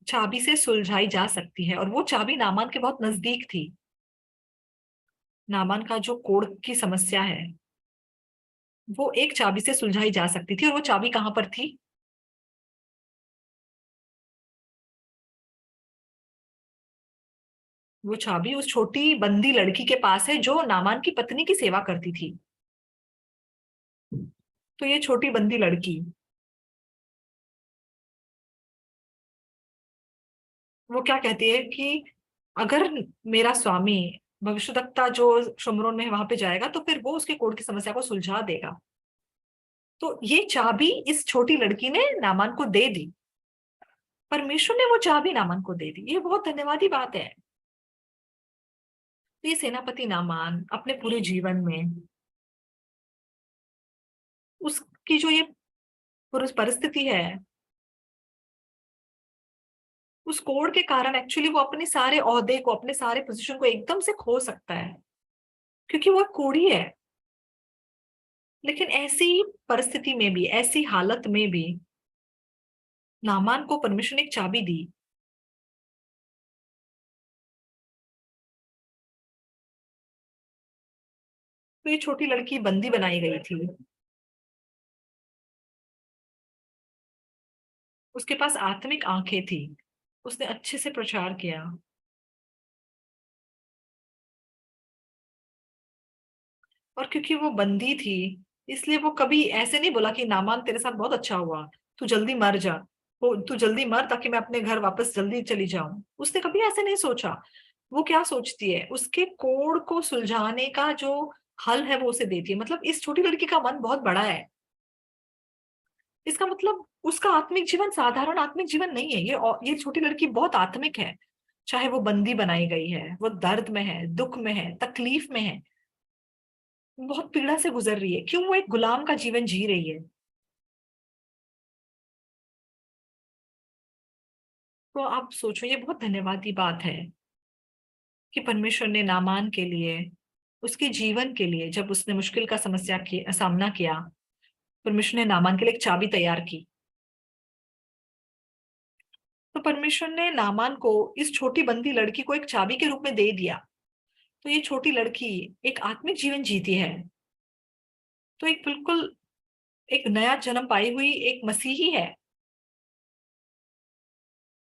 चाबी से सुलझाई जा सकती है, और वो चाबी नामान के बहुत नजदीक थी। नामान का जो कोढ़ की समस्या है, वो एक चाबी से सुलझाई जा सकती थी, और वो चाबी कहाँ पर थी? वो चाबी उस छोटी बंदी लड़की के पास है, जो नामान की पत्नी की सेवा करती थी। तो ये छोटी बंदी लड़की, वो क्या कहती है कि अगर मेरा स्वामी भविष्यद्वक्ता जो शमरोन में वहां पे जाएगा, तो फिर वो उसके कोढ़ की समस्या को सुलझा देगा। तो ये चाबी इस छोटी लड़की ने नामान को दे दी। परमेश्वर ने वो चाबी नामान को दे दी, ये बहुत धन्यवादी बात है। तो ये सेनापति नामान अपने पूरे जीवन में, उसकी जो ये परिस्थिति है, उस कोड के कारण एक्चुअली वो अपने सारे ओहदे को, अपने सारे पोजीशन को एकदम से खो सकता है, क्योंकि वो कोढ़ी है। लेकिन ऐसी परिस्थिति में भी, ऐसी हालत में भी, नामान को परमेश्वर ने एक चाबी दी। तो ये छोटी लड़की बंदी बनाई गई थी, उसके पास आत्मिक आंखें थी, उसने अच्छे से प्रचार किया। और क्योंकि वो बंदी थी, इसलिए वो कभी ऐसे नहीं बोला कि नामान तेरे साथ बहुत अच्छा हुआ, तू जल्दी मर जा, वो तू जल्दी मर ताकि मैं अपने घर वापस जल्दी चली जाऊं। उसने कभी ऐसे नहीं सोचा। वो क्या सोचती है, उसके कोड़ को सुलझाने का जो हल है वो उसे देती है। मतलब इस छोटी लड़की का मन बहुत बड़ा है। इसका मतलब उसका आत्मिक जीवन साधारण आत्मिक जीवन नहीं है। ये छोटी लड़की बहुत आत्मिक है। चाहे वो बंदी बनाई गई है, वो दर्द में है, दुख में है, तकलीफ में है, बहुत पीड़ा से गुजर रही है। क्यों? वो एक गुलाम का जीवन जी रही है। तो आप सोचो, ये बहुत धन्यवाद की बात है कि परमेश्वर ने नामान के लिए, उसके जीवन के लिए, जब उसने मुश्किल का समस्या की सामना किया, परमेश्वर ने नामान के लिए एक चाबी तैयार की। तो परमेश्वर ने नामान को, इस छोटी बंदी लड़की को, एक चाबी के रूप में दे दिया। तो ये छोटी लड़की एक आत्मिक जीवन जीती है। तो एक बिल्कुल एक नया जन्म पाई हुई एक मसीही है।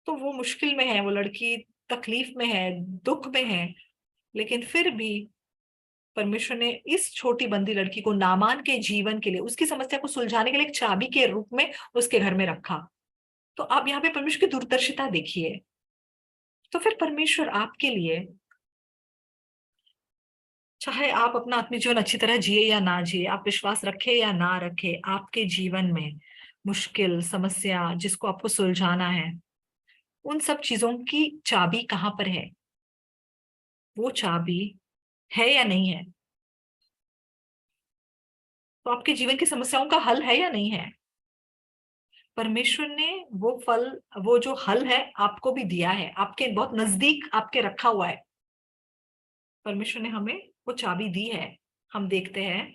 तो वो मुश्किल में है, वो लड़की तकलीफ में है, दुख में है, लेकिन फिर भी परमेश्वर ने इस छोटी बंदी लड़की को नामान के जीवन के लिए, उसकी समस्या को सुलझाने के लिए एक चाबी के रूप में उसके घर में रखा। तो आप यहाँ पे परमेश्वर की दूरदर्शिता देखिए। तो फिर परमेश्वर आपके लिए, चाहे आप अपना आत्मिक जीवन अच्छी तरह जिए या ना जिए, आप विश्वास रखे या ना रखे, आपके जीवन में मुश्किल समस्या जिसको आपको सुलझाना है, उन सब चीजों की चाबी कहाँ पर है? वो चाबी है या नहीं है? तो आपके जीवन की समस्याओं का हल है या नहीं है? परमेश्वर ने वो फल, वो जो हल है आपको भी दिया है, आपके बहुत नजदीक आपके रखा हुआ है। परमेश्वर ने हमें वो चाबी दी है। हम देखते हैं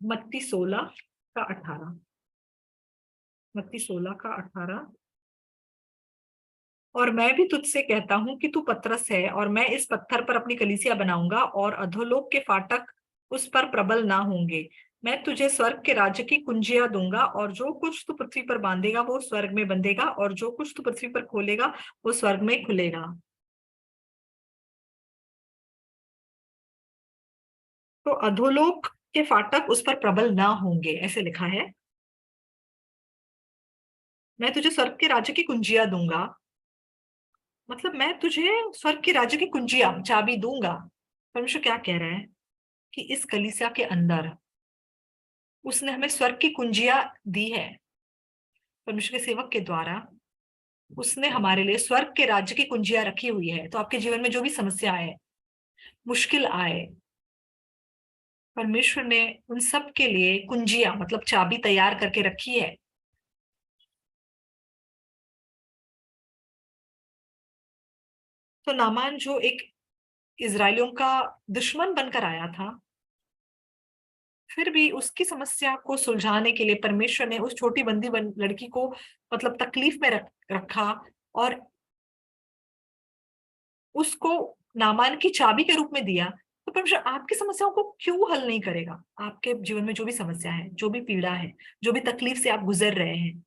मत्ती 16 का 18। मत्ती 16 का 18। और मैं भी तुझसे कहता हूं कि तू पतरस है, और मैं इस पत्थर पर अपनी कलीसिया बनाऊंगा, और अधोलोक के फाटक उस पर प्रबल ना होंगे। मैं तुझे स्वर्ग के राज्य की कुंजियां दूंगा, और जो कुछ तू पृथ्वी पर बांधेगा वो स्वर्ग में बंधेगा, और जो कुछ तू पृथ्वी पर खोलेगा वो स्वर्ग में खुलेगा। तो अधोलोक के फाटक उस पर प्रबल ना होंगे, ऐसे लिखा है। मैं तुझे स्वर्ग के राज्य की कुंजियां दूंगा, मतलब मैं तुझे स्वर्ग के राज्य की कुंजियां, चाबी दूंगा। परमेश्वर क्या कह रहा है कि इस कलीसिया के अंदर उसने हमें स्वर्ग की कुंजियां दी है। परमेश्वर के सेवक के द्वारा उसने हमारे लिए स्वर्ग के राज्य की कुंजियां रखी हुई है। तो आपके जीवन में जो भी समस्या आए, मुश्किल आए, परमेश्वर ने उन सब के लिए कुंजियां, मतलब चाबी तैयार करके रखी है। तो नामान जो एक इजरायलियों का दुश्मन बनकर आया था, फिर भी उसकी समस्या को सुलझाने के लिए परमेश्वर ने उस छोटी लड़की को, मतलब तकलीफ में रखा, और उसको नामान की चाबी के रूप में दिया। तो परमेश्वर आपकी समस्याओं को क्यों हल नहीं करेगा? आपके जीवन में जो भी समस्या है, जो भी पीड़ा है, जो भी तकलीफ से आप गुजर रहे हैं,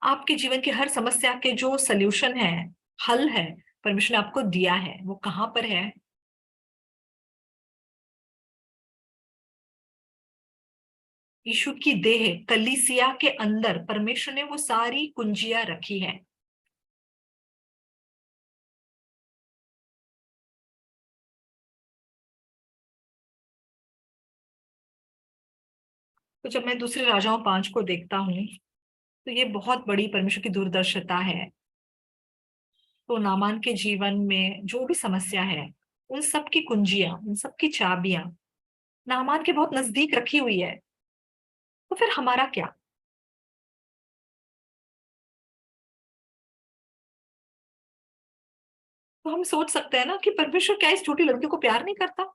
आपके जीवन की हर समस्या के जो सल्यूशन है, हल है, परमेश्वर ने आपको दिया है। वो कहाँ पर है? यीशु की देह कलीसिया के अंदर परमेश्वर ने वो सारी कुंजियां रखी है। तो जब मैं दूसरे राजाओं 5 को देखता हूँ, तो ये बहुत बड़ी परमेश्वर की दूरदर्शिता है। तो नामान के जीवन में जो भी समस्या है, उन सब की कुंजियां, उन सब की चाबियां नामान के बहुत नजदीक रखी हुई है। तो फिर हमारा क्या? तो हम सोच सकते हैं ना कि परमेश्वर क्या इस छोटी लड़की को प्यार नहीं करता?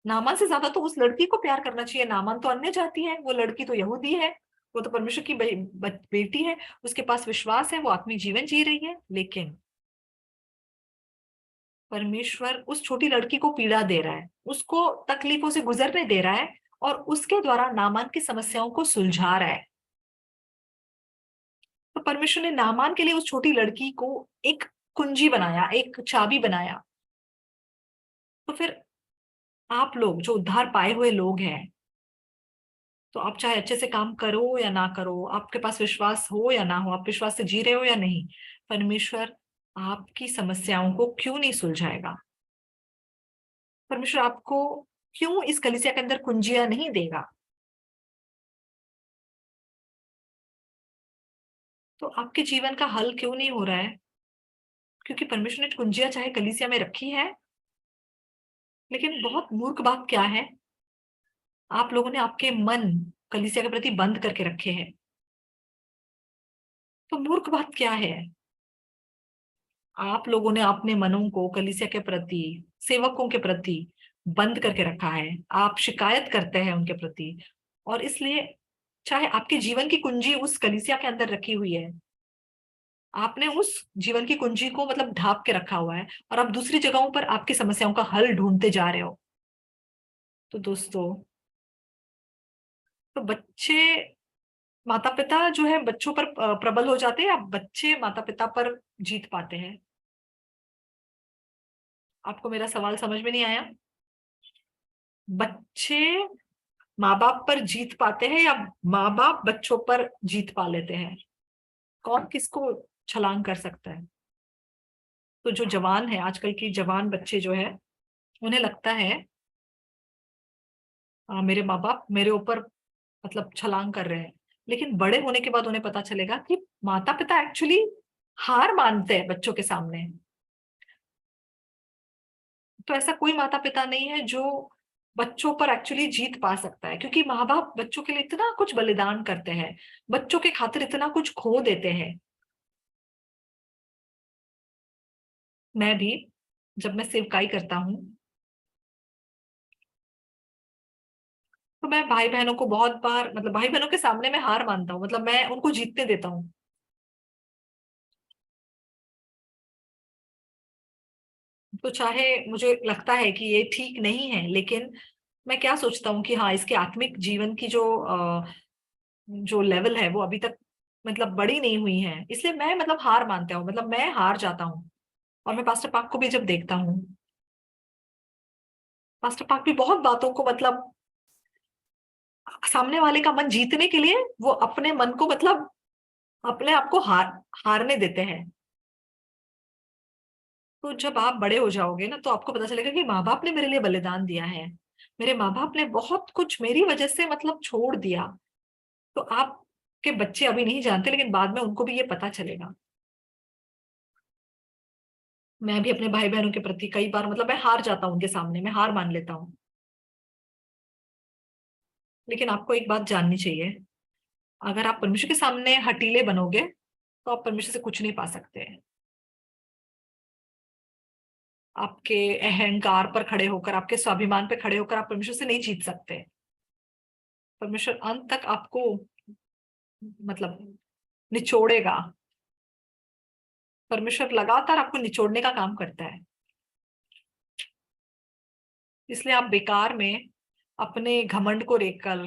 नामान से ज्यादा तो उस लड़की को प्यार करना चाहिए। नामान तो अन्य जाति है, वो लड़की तो यहूदी है। वो तो परमेश्वर की बेटी है, उसके पास विश्वास है, वो आत्मिक जीवन जी रही है। लेकिन परमेश्वर उस छोटी लड़की को पीड़ा दे रहा है, उसको तकलीफों से गुजरने दे रहा है, और उसके द्वारा नामान की समस्याओं को सुलझा रहा है। तो परमेश्वर ने नामान के लिए उस छोटी लड़की को एक कुंजी बनाया, एक चाबी बनाया। तो फिर आप लोग जो उद्धार पाए हुए लोग हैं, तो आप चाहे अच्छे से काम करो या ना करो, आपके पास विश्वास हो या ना हो, आप विश्वास से जी रहे हो या नहीं, परमेश्वर आपकी समस्याओं को क्यों नहीं सुलझाएगा? परमेश्वर आपको क्यों इस कलीसिया के अंदर कुंजियां नहीं देगा? तो आपके जीवन का हल क्यों नहीं हो रहा है? क्योंकि परमेश्वर ने कुंजियां चाहे कलीसिया में रखी है, लेकिन बहुत मूर्ख बात क्या है, आप लोगों ने आपके मन कलीसिया के प्रति बंद करके रखे हैं। तो मूर्ख बात क्या है? आप लोगों ने अपने मनों को कलीसिया के प्रति, सेवकों के प्रति बंद करके रखा है। आप शिकायत करते हैं उनके प्रति, और इसलिए चाहे आपके जीवन की कुंजी उस कलीसिया के अंदर रखी हुई है, आपने उस जीवन की कुंजी को मतलब ढाप के रखा हुआ है, और आप दूसरी जगहों पर आपकी समस्याओं का हल ढूंढते जा रहे हो। तो दोस्तों, तो बच्चे, माता पिता जो है बच्चों पर प्रबल हो जाते हैं, या बच्चे माता पिता पर जीत पाते हैं? आपको मेरा सवाल समझ में नहीं आया? बच्चे माँ बाप पर जीत पाते हैं, या माँ बाप बच्चों पर जीत पा लेते हैं? कौन किसको छलांग कर सकता है? तो जो जवान है, आजकल की जवान बच्चे जो है, उन्हें लगता है मेरे माँ बाप मेरे ऊपर मतलब छलांग कर रहे हैं, लेकिन बड़े होने के बाद उन्हें पता चलेगा कि माता पिता एक्चुअली हार मानते हैं बच्चों के सामने। तो ऐसा कोई माता पिता नहीं है जो बच्चों पर एक्चुअली जीत पा सकता है, क्योंकि माँ बाप बच्चों के लिए इतना कुछ बलिदान करते हैं, बच्चों के खातिर इतना कुछ खो देते हैं। मैं भी, जब मैं सेवकाई करता हूँ, तो मैं भाई बहनों को बहुत बार, मतलब भाई बहनों के सामने मैं हार मानता हूँ, मतलब मैं उनको जीतने देता हूँ। तो चाहे मुझे लगता है कि ये ठीक नहीं है, लेकिन मैं क्या सोचता हूँ कि हाँ, इसके आत्मिक जीवन की जो लेवल है वो अभी तक मतलब बड़ी नहीं हुई है, इसलिए मैं मतलब हार मानता हूँ, मतलब मैं हार जाता हूँ। और मैं पास्टर पाक को भी जब देखता हूँ, पास्टर पाक भी बहुत बातों को मतलब सामने वाले का मन जीतने के लिए वो अपने मन को मतलब अपने आप को हारने देते हैं। तो जब आप बड़े हो जाओगे ना, तो आपको पता चलेगा कि माँ बाप ने मेरे लिए बलिदान दिया है, मेरे माँ बाप ने बहुत कुछ मेरी वजह से मतलब छोड़ दिया। तो आपके बच्चे अभी नहीं जानते, लेकिन बाद में उनको भी ये पता चलेगा। मैं भी अपने भाई बहनों के प्रति कई बार मतलब मैं हार जाता हूँ, उनके सामने मैं हार मान लेता हूँ। लेकिन आपको एक बात जाननी चाहिए, अगर आप परमेश्वर के सामने हठीले बनोगे, तो आप परमेश्वर से कुछ नहीं पा सकते। आपके अहंकार पर खड़े होकर, आपके स्वाभिमान पे खड़े होकर आप परमेश्वर से नहीं जीत सकते। परमेश्वर अंत तक आपको मतलब निचोड़ेगा। परमेश्वर लगातार आपको निचोड़ने का काम करता है। इसलिए आप बेकार में अपने घमंड को रेखकर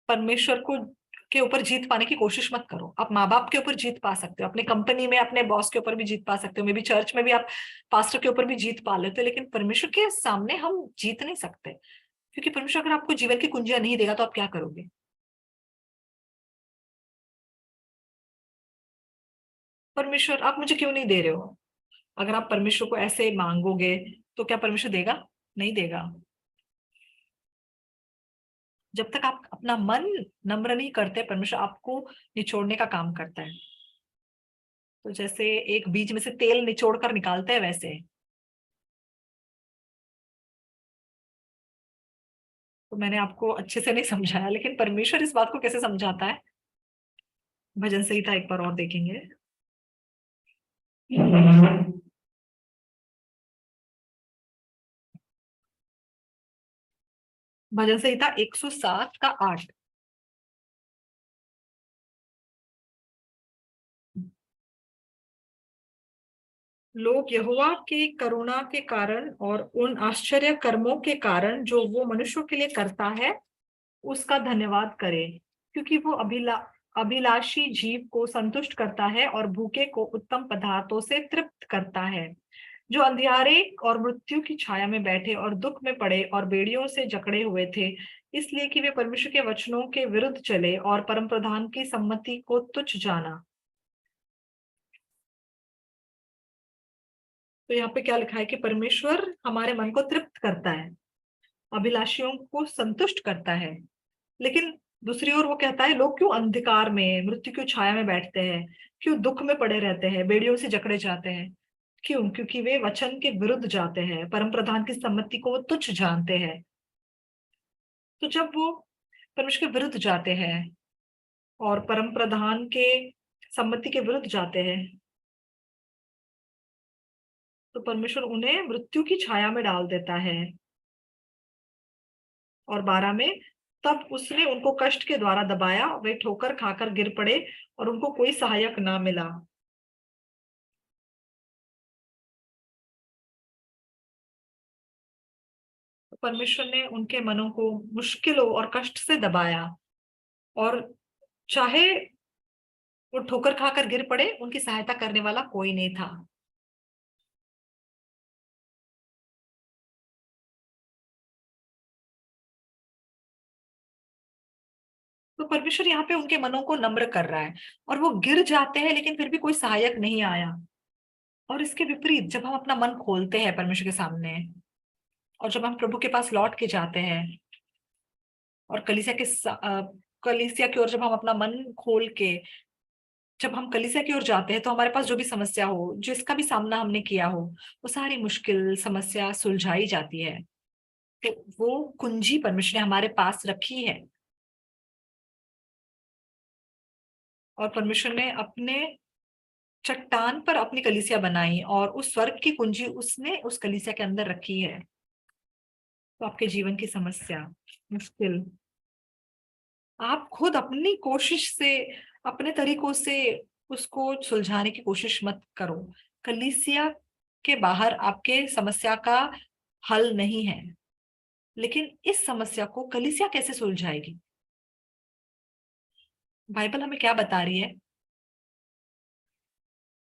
परमेश्वर को के ऊपर जीत पाने की कोशिश मत करो। आप माँ बाप के ऊपर जीत पा सकते हो, अपने कंपनी में अपने बॉस के ऊपर भी जीत पा सकते हो, मे बी चर्च में भी आप पास्टर के ऊपर भी जीत पा लेते हो, लेकिन परमेश्वर के सामने हम जीत नहीं सकते। क्योंकि परमेश्वर अगर आपको जीवन की कुंजियां नहीं देगा, तो आप क्या करोगे? परमेश्वर आप मुझे क्यों नहीं दे रहे हो? अगर आप परमेश्वर को ऐसे मांगोगे, तो क्या परमेश्वर देगा? नहीं देगा। जब तक आप अपना मन नम्र नहीं करते, परमेश्वर आपको निचोड़ने का काम करता है। तो जैसे एक बीज में से तेल निचोड़ कर निकालते हैं, वैसे। तो मैंने आपको अच्छे से नहीं समझाया, लेकिन परमेश्वर इस बात को कैसे समझाता है, भजन संहिता एक बार और देखेंगे। भजन संहिता 107 का 8। लोग यहोवा की करुणा के कारण और उन आश्चर्य कर्मों के कारण जो वो मनुष्यों के लिए करता है, उसका धन्यवाद करें। क्योंकि वो अभिलाषी जीव को संतुष्ट करता है और भूखे को उत्तम पदार्थों से तृप्त करता है। जो अंधियारे और मृत्यु की छाया में बैठे और दुख में पड़े और बेड़ियों से जकड़े हुए थे, इसलिए कि वे परमेश्वर के वचनों के विरुद्ध चले और परम प्रधान की सम्मति को तुच्छ जाना। तो यहाँ पे क्या लिखा है कि परमेश्वर हमारे मन को तृप्त करता है, अभिलाषियों को संतुष्ट करता है। लेकिन दूसरी ओर वो कहता है, लोग क्यों अंधकार में, मृत्यु की छाया में बैठते हैं, क्यों दुख में पड़े रहते हैं, बेड़ियों से जकड़े जाते हैं? क्यों? क्योंकि वे वचन के विरुद्ध जाते हैं, परम प्रधान की सम्मति को वो तुच्छ जानते हैं। तो जब वो परमेश्वर के विरुद्ध जाते हैं और परम प्रधान के सम्मति के विरुद्ध जाते हैं, तो परमेश्वर उन्हें मृत्यु की छाया में डाल देता है। और 12 में, तब उसने उनको कष्ट के द्वारा दबाया, वे ठोकर खाकर गिर पड़े और उनको कोई सहायक ना मिला। परमेश्वर ने उनके मनों को मुश्किलों और कष्ट से दबाया, और चाहे वो ठोकर खाकर गिर पड़े, उनकी सहायता करने वाला कोई नहीं था। तो परमेश्वर यहाँ पे उनके मनों को नम्र कर रहा है, और वो गिर जाते हैं लेकिन फिर भी कोई सहायक नहीं आया। और इसके विपरीत जब हम अपना मन खोलते हैं परमेश्वर के सामने, और जब हम प्रभु के पास लौट के जाते हैं, और कलीसिया की ओर जब हम अपना मन खोल के, जब हम कलीसिया की ओर जाते हैं, तो हमारे पास जो भी समस्या हो, जिसका भी सामना हमने किया हो, वो सारी मुश्किल समस्या सुलझाई जाती है। तो वो कुंजी परमेश्वर ने हमारे पास रखी है, और परमेश्वर ने अपने चट्टान पर अपनी कलीसिया बनाई, और उस स्वर्ग की कुंजी उसने उस कलीसिया के अंदर रखी है। तो आपके जीवन की समस्या, मुश्किल, आप खुद अपनी कोशिश से, अपने तरीकों से उसको सुलझाने की कोशिश मत करो। कलीसिया के बाहर आपके समस्या का हल नहीं है। लेकिन इस समस्या को कलीसिया कैसे सुलझाएगी? बाइबल हमें क्या बता रही है?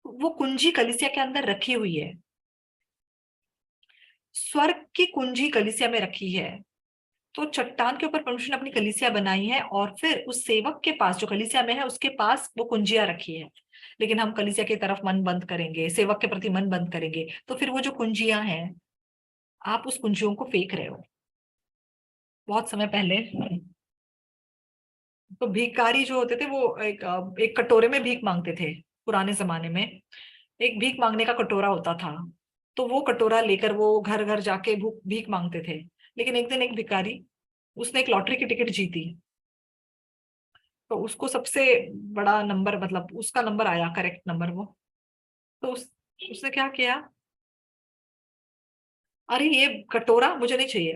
वो कुंजी कलीसिया के अंदर रखी हुई है। स्वर्ग की कुंजी कलीसिया में रखी है। तो चट्टान के ऊपर परमेश्वर ने अपनी कलीसिया बनाई है, और फिर उस सेवक के पास जो कलीसिया में है, उसके पास वो कुंजियां रखी है। लेकिन हम कलीसिया की तरफ मन बंद करेंगे, सेवक के प्रति मन बंद करेंगे, तो फिर वो जो कुंजियां हैं, आप उस कुंजियों को फेंक रहे हो। बहुत समय पहले तो भिखारी जो होते थे, वो एक कटोरे में भीख मांगते थे। पुराने जमाने में एक भीख मांगने का कटोरा होता था। तो वो कटोरा लेकर वो घर घर जाके भीख मांगते थे। लेकिन एक दिन एक भिखारी, उसने एक लॉटरी की टिकट जीती। तो उसको सबसे बड़ा नंबर, मतलब उसका नंबर आया, करेक्ट नंबर वो। तो उसने क्या किया, अरे ये कटोरा मुझे नहीं चाहिए।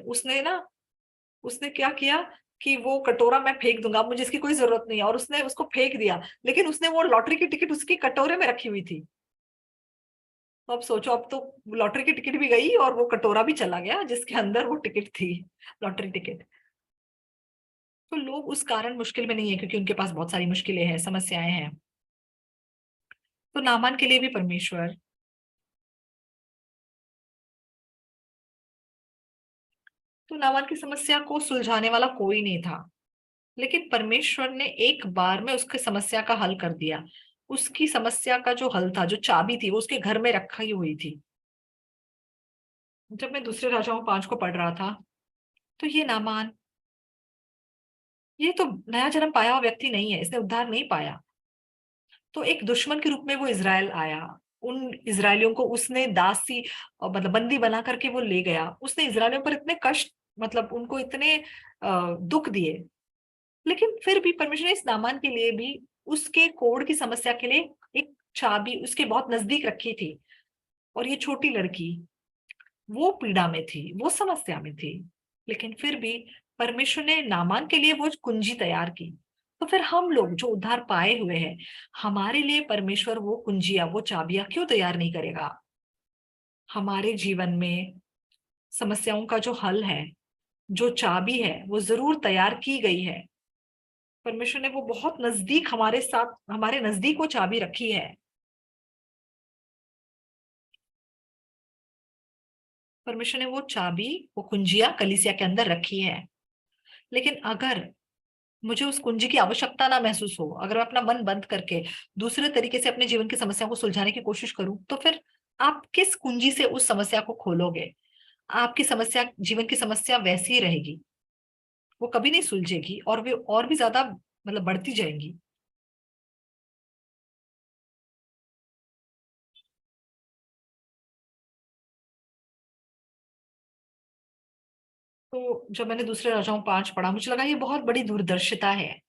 उसने क्या किया कि वो कटोरा मैं फेंक दूंगा, अब मुझे इसकी कोई जरूरत नहीं है, और उसने उसको फेंक दिया। लेकिन उसने वो लॉटरी की टिकट उसकी कटोरे में रखी हुई थी। तो अब सोचो, अब तो लॉटरी की टिकट भी गई और वो कटोरा भी चला गया जिसके अंदर वो टिकट थी, लॉटरी टिकट। तो लोग उस कारण मुश्किल में नहीं है क्योंकि उनके पास बहुत सारी मुश्किलें हैं, समस्याएं हैं। तो नामान के लिए भी परमेश्वर, तो नामान की समस्या को सुलझाने वाला कोई नहीं था। लेकिन परमेश्वर ने एक बार में उसकी समस्या का हल कर दिया। उसकी समस्या का जो हल था, जो चाबी थी, वो उसके घर में रखी हुई थी। जब मैं दूसरे राजाओं 5 को पढ़ रहा था, तो ये नामान, ये तो नया जन्म पाया हुआ व्यक्ति नहीं है, इसने उद्धार नहीं पाया। तो एक दुश्मन के रूप में वो इज़राइल आया। उन इज़राइलियों को उसने दासी, मतलब बंदी बना करके वो ले गया। उसने इज़राइलियों पर इतने कष्ट, मतलब उनको इतने दुख दिए। लेकिन फिर भी परमेश्वर ने इस नामान के लिए भी, उसके कोढ़ की समस्या के लिए, एक चाबी उसके बहुत नजदीक रखी थी। और ये छोटी लड़की, वो पीड़ा में थी, वो समस्या में थी। लेकिन फिर भी परमेश्वर ने नामान के लिए वो कुंजी तैयार की। तो फिर हम लोग जो उद्धार पाए हुए हैं, हमारे लिए परमेश्वर वो कुंजियां, वो चाबियां क्यों तैयार नहीं करेगा? हमारे जीवन में समस्याओं का जो हल है, जो चाबी है, वो जरूर तैयार की गई है। परमेश्वर ने वो बहुत नजदीक हमारे साथ, हमारे नजदीक वो चाबी रखी है। परमेश्वर ने वो चाबी, वो कुंजियां कलीसिया के अंदर रखी है। लेकिन अगर मुझे उस कुंजी की आवश्यकता ना महसूस हो, अगर मैं अपना मन बंद करके दूसरे तरीके से अपने जीवन की समस्याओं को सुलझाने की कोशिश करूं, तो फिर आप किस कुंजी से उस समस्या को खोलोगे, आपकी समस्या, जीवन की समस्या वैसी ही रहेगी, वो कभी नहीं सुलझेगी और वे और भी ज्यादा मतलब बढ़ती जाएंगी। तो जब मैंने दूसरे राजाओं 5 पढ़ा, मुझे लगा ये बहुत बड़ी दूरदर्शिता है।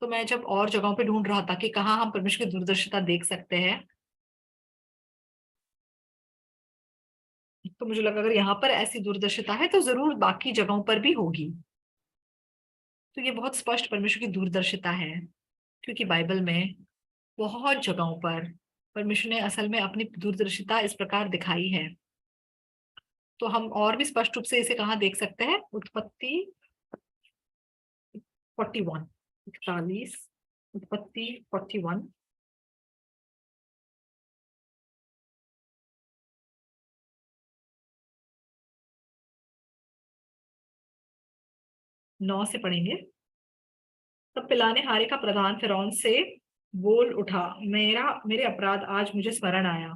तो मैं जब और जगहों पे ढूंढ रहा था कि कहाँ हम परमेश्वर की दूरदर्शिता देख सकते हैं, तो मुझे लगा अगर यहाँ पर ऐसी दूरदर्शिता है तो जरूर बाकी जगहों पर भी होगी। तो ये बहुत स्पष्ट परमेश्वर की दूरदर्शिता है, क्योंकि बाइबल में बहुत जगहों पर परमेश्वर ने असल में अपनी दूरदर्शिता इस प्रकार दिखाई है। तो हम और भी स्पष्ट रूप से इसे कहाँ देख सकते हैं, उत्पत्ति 41, 41, उत्पत्ति 41, 9 से पढ़ेंगे। तब पिलाने हारे का प्रधान फिरौन से बोल उठा, मेरे अपराध आज मुझे स्मरण आया,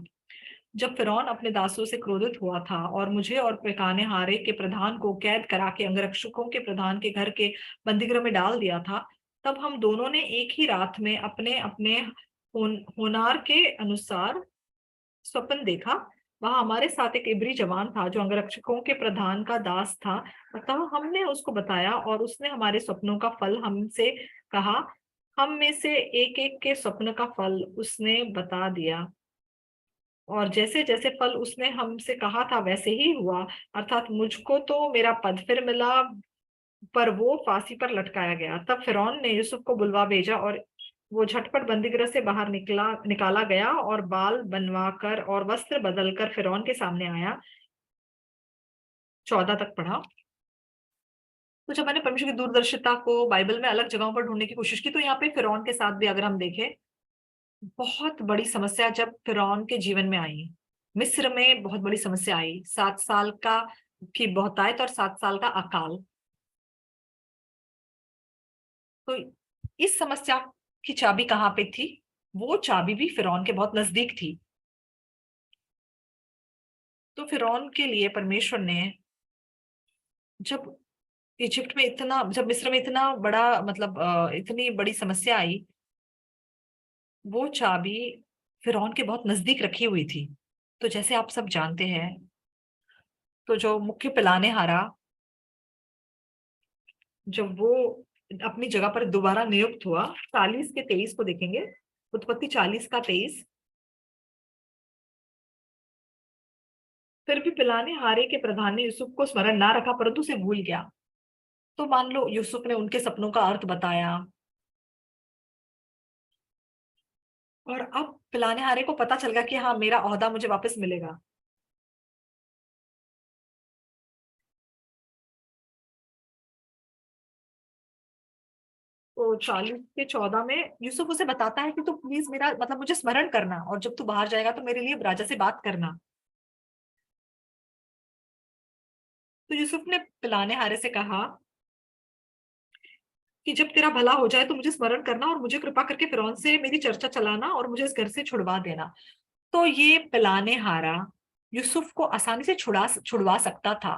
जब फिरौन अपने दासों से क्रोधित हुआ था और मुझे और पिलाने हारे के प्रधान को कैद करा के अंगरक्षकों के प्रधान के घर के बंदीगृह में डाल दिया था। तब हम दोनों ने एक ही रात में अपने अपने होनार के अनुसार स्वप्न देखा। वहां हमारे साथ एक इब्री जवान था जो अंगरक्षकों के प्रधान का दास था। अतः हमने उसको बताया और उसने हमारे स्वप्नों का फल हमसे कहा। हम में से एक एक के स्वप्न का फल उसने बता दिया, और जैसे जैसे फल उसने हमसे कहा था वैसे ही हुआ। अर्थात मुझको तो मेरा पद फिर मिला, पर वो फांसी पर लटकाया गया। तब फिरौन ने यूसुफ को बुलवा भेजा और वो झटपट बंदीगृह से बाहर निकाला गया और बाल बनवाकर और वस्त्र बदलकर फिरौन के सामने आया। 14 तक पढ़ा। तो जब मैंने परमेश्वर की दूरदर्शिता को बाइबल में अलग जगहों पर ढूंढने की कोशिश की, तो यहाँ पे फिरौन के साथ भी अगर हम देखें, बहुत बड़ी समस्या जब फिरौन के जीवन में आई, मिस्र में बहुत बड़ी समस्या आई, 7 साल का की बहुतायत और 7 साल का अकाल। तो इस समस्या की चाबी कहाँ पे थी? वो चाबी भी फिरौन के बहुत नजदीक थी। तो फिरौन के लिए परमेश्वर ने, जब इजिप्ट में इतना, जब मिस्र में इतना बड़ा मतलब इतनी बड़ी समस्या आई, वो चाबी फिरौन के बहुत नजदीक रखी हुई थी। तो जैसे आप सब जानते हैं, तो जो मुख्य पिलाने हारा, जब वो अपनी जगह पर दोबारा नियुक्त हुआ, 40 के 23 को देखेंगे, उत्पत्ति 40 का 23। फिर भी पिलाने हारे के प्रधान ने यूसुफ को स्मरण ना रखा, परंतु उसे भूल गया। तो मान लो यूसुफ ने उनके सपनों का अर्थ बताया, और अब पिलाने हारे को पता चल गया कि हाँ, मेरा ओहदा मुझे वापस मिलेगा। तो 40 के 14 में यूसुफ उसे बताता है कि तू प्लीज मेरा मतलब मुझे स्मरण करना, और जब तू बाहर जाएगा तो मेरे लिए राजा से बात करना। तो यूसुफ ने पिलाने हारे से कहा कि जब तेरा भला हो जाए तो मुझे स्मरण करना और मुझे कृपा करके फिरौन से मेरी चर्चा चलाना और मुझे इस घर से छुड़वा देना। तो ये पिलाने हारा यूसुफ को आसानी से छुड़वा सकता था।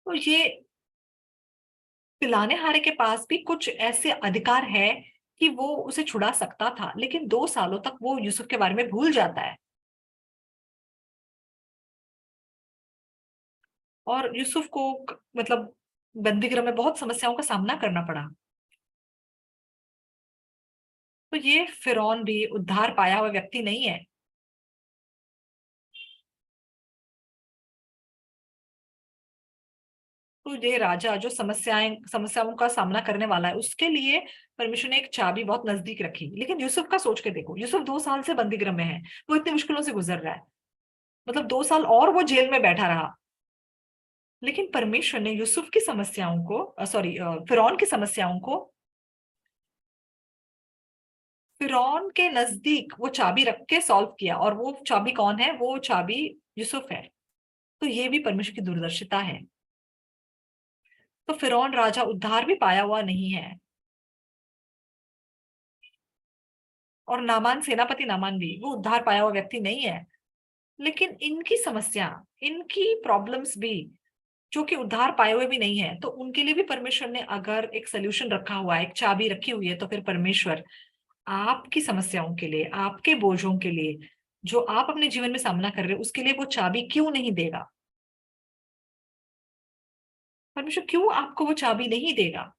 तो ये पिलाने हारे के पास भी कुछ ऐसे अधिकार है कि वो उसे छुड़ा सकता था, लेकिन 2 सालों तक वो यूसुफ के बारे में भूल जाता है। और यूसुफ को मतलब बंदीगृह में बहुत समस्याओं का सामना करना पड़ा। तो ये फिरौन भी उद्धार पाया हुआ व्यक्ति नहीं है। तो ये राजा जो समस्याओं का सामना करने वाला है, उसके लिए परमेश्वर ने एक चाबी बहुत नजदीक रखी। लेकिन यूसुफ का सोच के देखो, यूसुफ 2 साल से बंदीगृह में है, वो इतनी मुश्किलों से गुजर रहा है, मतलब 2 साल और वो जेल में बैठा रहा। लेकिन परमेश्वर ने यूसुफ की समस्याओं को, सॉरी, फिरौन की समस्याओं को फिरौन के नजदीक वो चाबी रख के सॉल्व किया। और वो चाबी कौन है? वो चाबी यूसुफ है। तो ये भी परमेश्वर की दूरदर्शिता है। तो फिरौन राजा उद्धार भी पाया हुआ नहीं है, और नामान सेनापति नामान भी वो उद्धार पाया हुआ व्यक्ति नहीं है। लेकिन इनकी समस्या, इनकी प्रॉब्लम्स भी, जो कि उद्धार पाए हुए भी नहीं है, तो उनके लिए भी परमेश्वर ने अगर एक सोल्यूशन रखा हुआ है, एक चाबी रखी हुई है, तो फिर परमेश्वर आपकी समस्याओं के लिए, आपके बोझों के लिए, जो आप अपने जीवन में सामना कर रहे हो, उसके लिए वो चाबी क्यों नहीं देगा? परमेश्वर क्यों आपको वो चाबी नहीं देगा?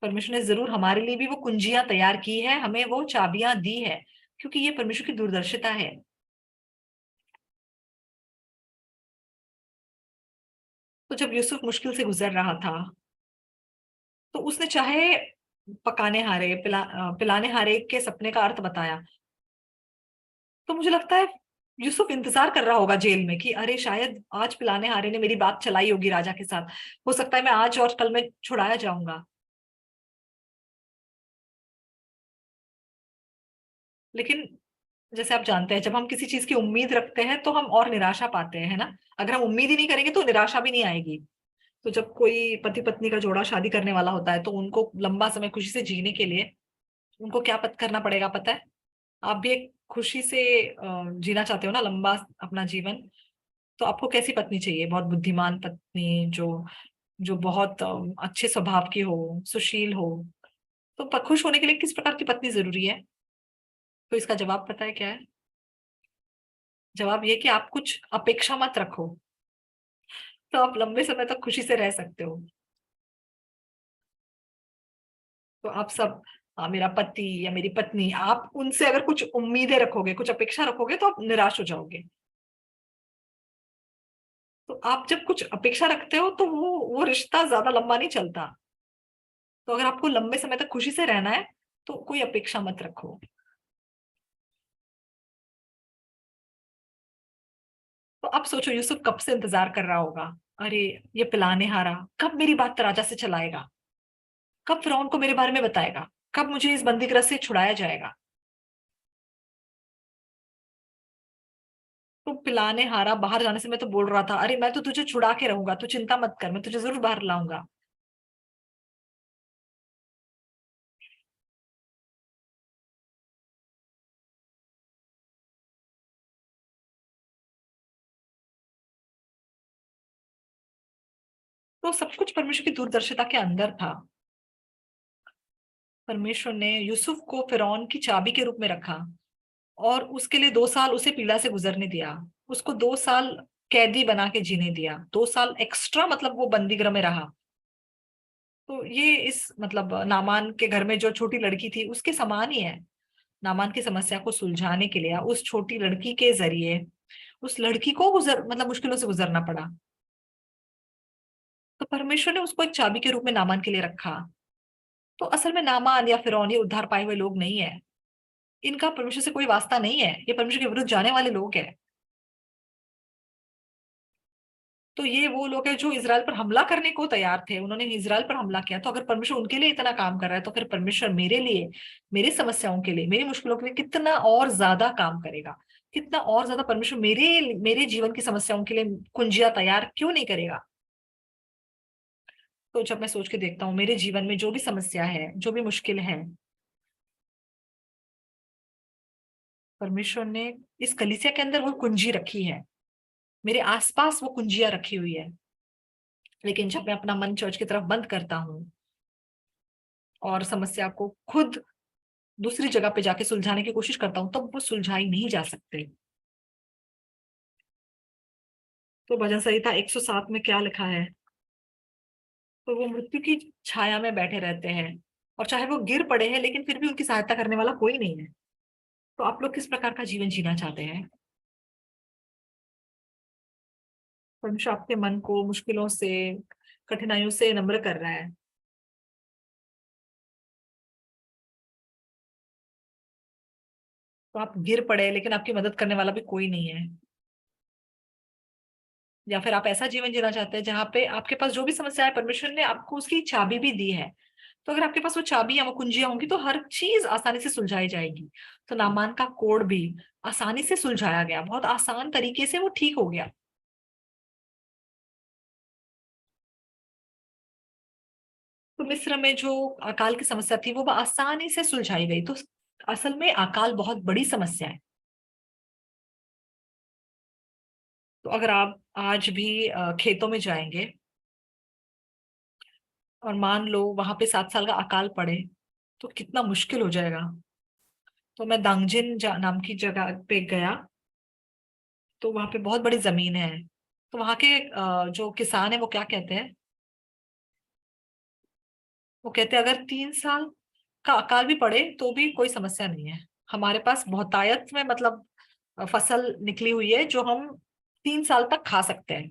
परमेश्वर ने जरूर हमारे लिए भी वो कुंजियां तैयार की है, हमें वो चाबियां दी है, क्योंकि ये परमेश्वर की दूरदर्शिता है। तो जब यूसुफ मुश्किल से गुजर रहा था, तो उसने चाहे पकाने हारे, पिलाने हारे के सपने का अर्थ बताया, तो मुझे लगता है यूसुफ इंतजार कर रहा होगा जेल में कि अरे शायद आज पिलाने हारे ने मेरी बात चलाई होगी राजा के साथ, हो सकता है मैं आज और कल में छुड़ाया जाऊंगा। लेकिन जैसे आप जानते हैं, जब हम किसी चीज की उम्मीद रखते हैं तो हम और निराशा पाते हैं, है ना? अगर हम उम्मीद ही नहीं करेंगे तो निराशा भी नहीं आएगी। तो जब कोई पति पत्नी का जोड़ा शादी करने वाला होता है, तो उनको लंबा समय खुशी से जीने के लिए उनको क्या करना पड़ेगा पता है? आप भी एक खुशी से जीना चाहते हो ना, लंबा अपना जीवन, तो आपको कैसी पत्नी चाहिए? बहुत बुद्धिमान पत्नी, जो जो बहुत अच्छे स्वभाव की हो, सुशील हो। तो खुश होने के लिए किस प्रकार की पत्नी जरूरी है? तो इसका जवाब पता है क्या है? जवाब ये कि आप कुछ अपेक्षा मत रखो, तो आप लंबे समय तक खुशी से रह सकते हो। तो आप सब, मेरा पति या मेरी पत्नी, आप उनसे अगर कुछ उम्मीदें रखोगे, कुछ अपेक्षा रखोगे, तो आप निराश हो जाओगे। तो आप जब कुछ अपेक्षा रखते हो तो वो रिश्ता ज्यादा लंबा नहीं चलता। तो अगर आपको लंबे समय तक खुशी से रहना है, तो कोई अपेक्षा मत रखो। तो आप सोचो, यूसुफ कब से इंतजार कर रहा होगा, अरे ये पिलाने हारा कब मेरी बात राजा से चलाएगा, कब फिरौन को मेरे बारे में बताएगा, कब मुझे इस बंदी गृह से छुड़ाया जाएगा। तो पिलाने हारा बाहर जाने से मैं तो बोल रहा था, अरे मैं तो तुझे छुड़ा के रहूंगा, तू चिंता मत कर, मैं तुझे जरूर बाहर लाऊंगा। तो सब कुछ परमेश्वर की दूरदर्शिता के अंदर था। परमेश्वर ने यूसुफ को फिरौन की चाबी के रूप में रखा, और उसके लिए 2 साल उसे पीड़ा से गुजरने दिया। उसको 2 साल कैदी बना के जीने दिया, 2 साल एक्स्ट्रा, मतलब वो बंदी गृह में रहा। तो ये इस मतलब नामान के घर में जो छोटी लड़की थी उसके समान ही है। नामान की समस्या को सुलझाने के लिए उस छोटी लड़की के जरिए उस लड़की को मतलब मुश्किलों से गुजरना पड़ा। तो परमेश्वर ने उसको एक चाबी के रूप में नामान के लिए रखा। तो असल में नामान या फिरौन ये उद्धार पाए हुए लोग नहीं है, इनका परमेश्वर से कोई वास्ता नहीं है, ये परमेश्वर के विरुद्ध जाने वाले लोग हैं। तो ये वो लोग हैं जो इजराइल पर हमला करने को तैयार थे, उन्होंने इजराइल पर हमला किया। तो अगर परमेश्वर उनके लिए इतना काम कर रहा है, तो फिर परमेश्वर मेरे लिए, मेरी समस्याओं के लिए, मेरी मुश्किलों के लिए कितना और ज्यादा काम करेगा। कितना और ज्यादा परमेश्वर मेरे मेरे जीवन की समस्याओं के लिए कुंजियां तैयार क्यों नहीं करेगा? तो जब मैं सोच के देखता हूँ मेरे जीवन में जो भी समस्या है, जो भी मुश्किल है, परमेश्वर ने इस कलीसिया के अंदर वो कुंजी रखी है, मेरे आसपास वो कुंजियां रखी हुई है। लेकिन जब मैं अपना मन चर्च की तरफ बंद करता हूँ और समस्या को खुद दूसरी जगह पे जाके सुलझाने की कोशिश करता हूँ, तब वो सुलझाई नहीं जा सकते। तो भजन संहिता 107 में क्या लिखा है? तो वो मृत्यु की छाया में बैठे रहते हैं, और चाहे वो गिर पड़े हैं, लेकिन फिर भी उनकी सहायता करने वाला कोई नहीं है। तो आप लोग किस प्रकार का जीवन जीना चाहते हैं? परमेश्वर आपके मन को मुश्किलों से, कठिनाइयों से नम्र कर रहा है। तो आप गिर पड़े लेकिन आपकी मदद करने वाला भी कोई नहीं है। या फिर आप ऐसा जीवन जीना चाहते हैं जहां पे आपके पास जो भी समस्या है, परमेश्वर ने आपको उसकी चाबी भी दी है। तो अगर आपके पास वो चाबी या वो कुंजियां होंगी, तो हर चीज आसानी से सुलझाई जाएगी। तो नामान का कोड भी आसानी से सुलझाया गया, बहुत आसान तरीके से वो ठीक हो गया। तो मिस्र में जो अकाल की समस्या थी वो आसानी से सुलझाई गई। तो असल में अकाल बहुत बड़ी समस्या है। तो अगर आप आज भी खेतों में जाएंगे और मान लो वहां पे 7 साल का अकाल पड़े तो कितना मुश्किल हो जाएगा। तो मैं दांगजिन नाम की जगह पे गया। तो वहां पे बहुत बड़ी जमीन है। तो वहां के जो किसान है वो क्या कहते हैं, वो कहते हैं अगर 3 साल का अकाल भी पड़े तो भी कोई समस्या नहीं है। हमारे पास बहुतायत में मतलब फसल निकली हुई है जो हम 3 साल तक खा सकते हैं।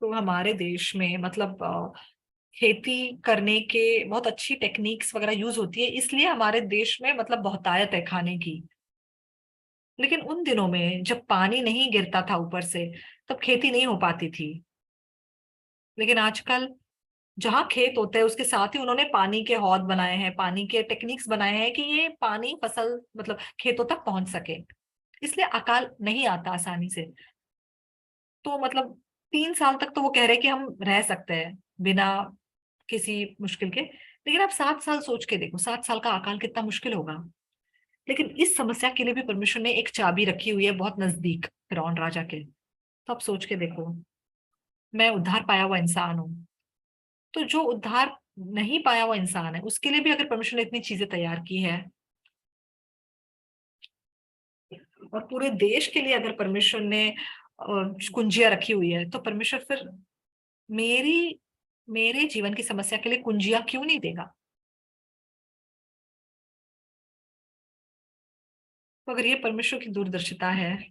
तो हमारे देश में मतलब खेती करने के बहुत अच्छी टेक्निक्स वगैरह यूज होती है, इसलिए हमारे देश में मतलब बहुतायत है खाने की। लेकिन उन दिनों में जब पानी नहीं गिरता था ऊपर से, तब खेती नहीं हो पाती थी। लेकिन आजकल जहाँ खेत होते हैं उसके साथ ही उन्होंने पानी के हौद बनाए हैं, पानी के टेक्निक्स बनाए हैं कि ये पानी फसल मतलब खेतों तक पहुंच सके। इसलिए अकाल नहीं आता आसानी से। तो मतलब 3 साल तक तो वो कह रहे हैं कि हम रह सकते हैं बिना किसी मुश्किल के। लेकिन आप 7 साल सोच के देखो, 7 साल का अकाल कितना मुश्किल होगा। लेकिन इस समस्या के लिए भी परमेश्वर ने एक चाबी रखी हुई है बहुत नजदीक फिरौन राजा के। तो आप सोच के देखो, मैं उद्धार पाया हुआ इंसान हूँ। तो जो उद्धार नहीं पाया हुआ इंसान है उसके लिए भी अगर परमेश्वर ने इतनी चीजें तैयार की है, और पूरे देश के लिए अगर परमेश्वर ने कुंजियां रखी हुई है, तो परमेश्वर फिर मेरी मेरे जीवन की समस्या के लिए कुंजियां क्यों नहीं देगा। तो अगर ये परमेश्वर की दूरदर्शिता है,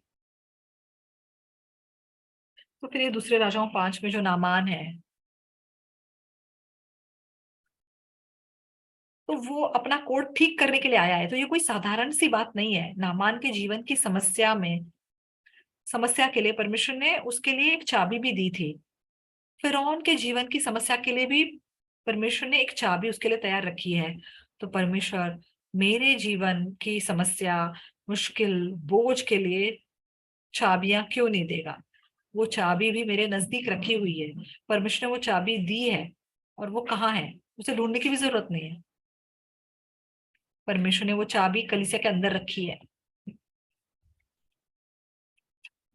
तो फिर ये दूसरे राजाओं 5 में जो नामान है, तो वो अपना कोट ठीक करने के लिए आया है। तो ये कोई साधारण सी बात नहीं है। नामान के जीवन की समस्या के लिए परमेश्वर ने उसके लिए एक चाबी भी दी थी। फिरौन के जीवन की समस्या के लिए भी परमेश्वर ने एक चाबी उसके लिए तैयार रखी है। तो परमेश्वर मेरे जीवन की समस्या, मुश्किल, बोझ के लिए चाबियां क्यों नहीं देगा। वो चाबी भी मेरे नजदीक रखी हुई है। परमेश्वर ने वो चाबी दी है। और वो कहाँ है, उसे ढूंढने की भी जरूरत नहीं है। परमेश्वर ने वो चाबी कलीसिया के अंदर रखी है।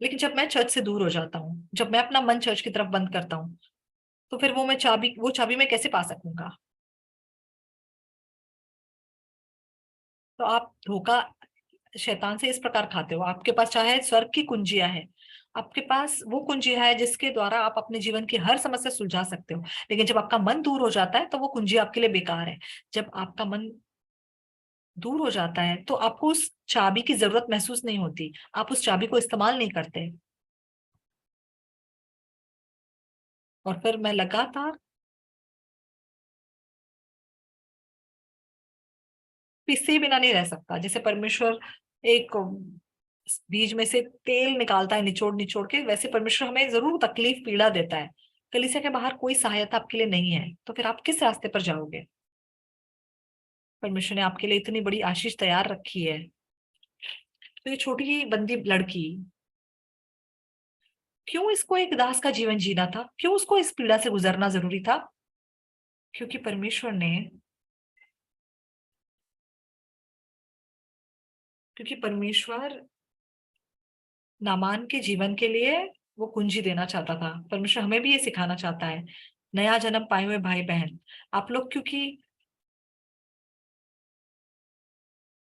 लेकिन जब मैं चर्च से दूर हो जाता हूँ, जब मैं अपना मन चर्च की तरफ बंद करता हूँ, तो फिर वो चाबी मैं कैसे पा सकूंगा। तो आप धोखा शैतान से इस प्रकार खाते हो। आपके पास चाहे स्वर्ग की कुंजियां है, आपके पास वो कुंजिया है जिसके द्वारा आप अपने जीवन की हर समस्या सुलझा सकते हो। लेकिन जब आपका मन दूर हो जाता है तो वो कुंजी आपके लिए बेकार है। जब आपका मन दूर हो जाता है तो आपको उस चाबी की जरूरत महसूस नहीं होती, आप उस चाबी को इस्तेमाल नहीं करते। और फिर मैं लगातार पिसे बिना नहीं रह सकता। जैसे परमेश्वर एक बीज में से तेल निकालता है निचोड़ निचोड़ के, वैसे परमेश्वर हमें जरूर तकलीफ पीड़ा देता है। कलीसिया के बाहर कोई सहायता आपके लिए नहीं है, तो फिर आप किस रास्ते पर जाओगे। परमेश्वर ने आपके लिए इतनी बड़ी आशीष तैयार रखी है। तो ये छोटी ही बंदी लड़की, क्यों इसको एक दास का जीवन जीना था, क्यों उसको इस पीड़ा से गुजरना जरूरी था। क्योंकि परमेश्वर नामान के जीवन के लिए वो कुंजी देना चाहता था। परमेश्वर हमें भी ये सिखाना चाहता है। नया जन्म पाए हुए भाई बहन, आप लोग, क्योंकि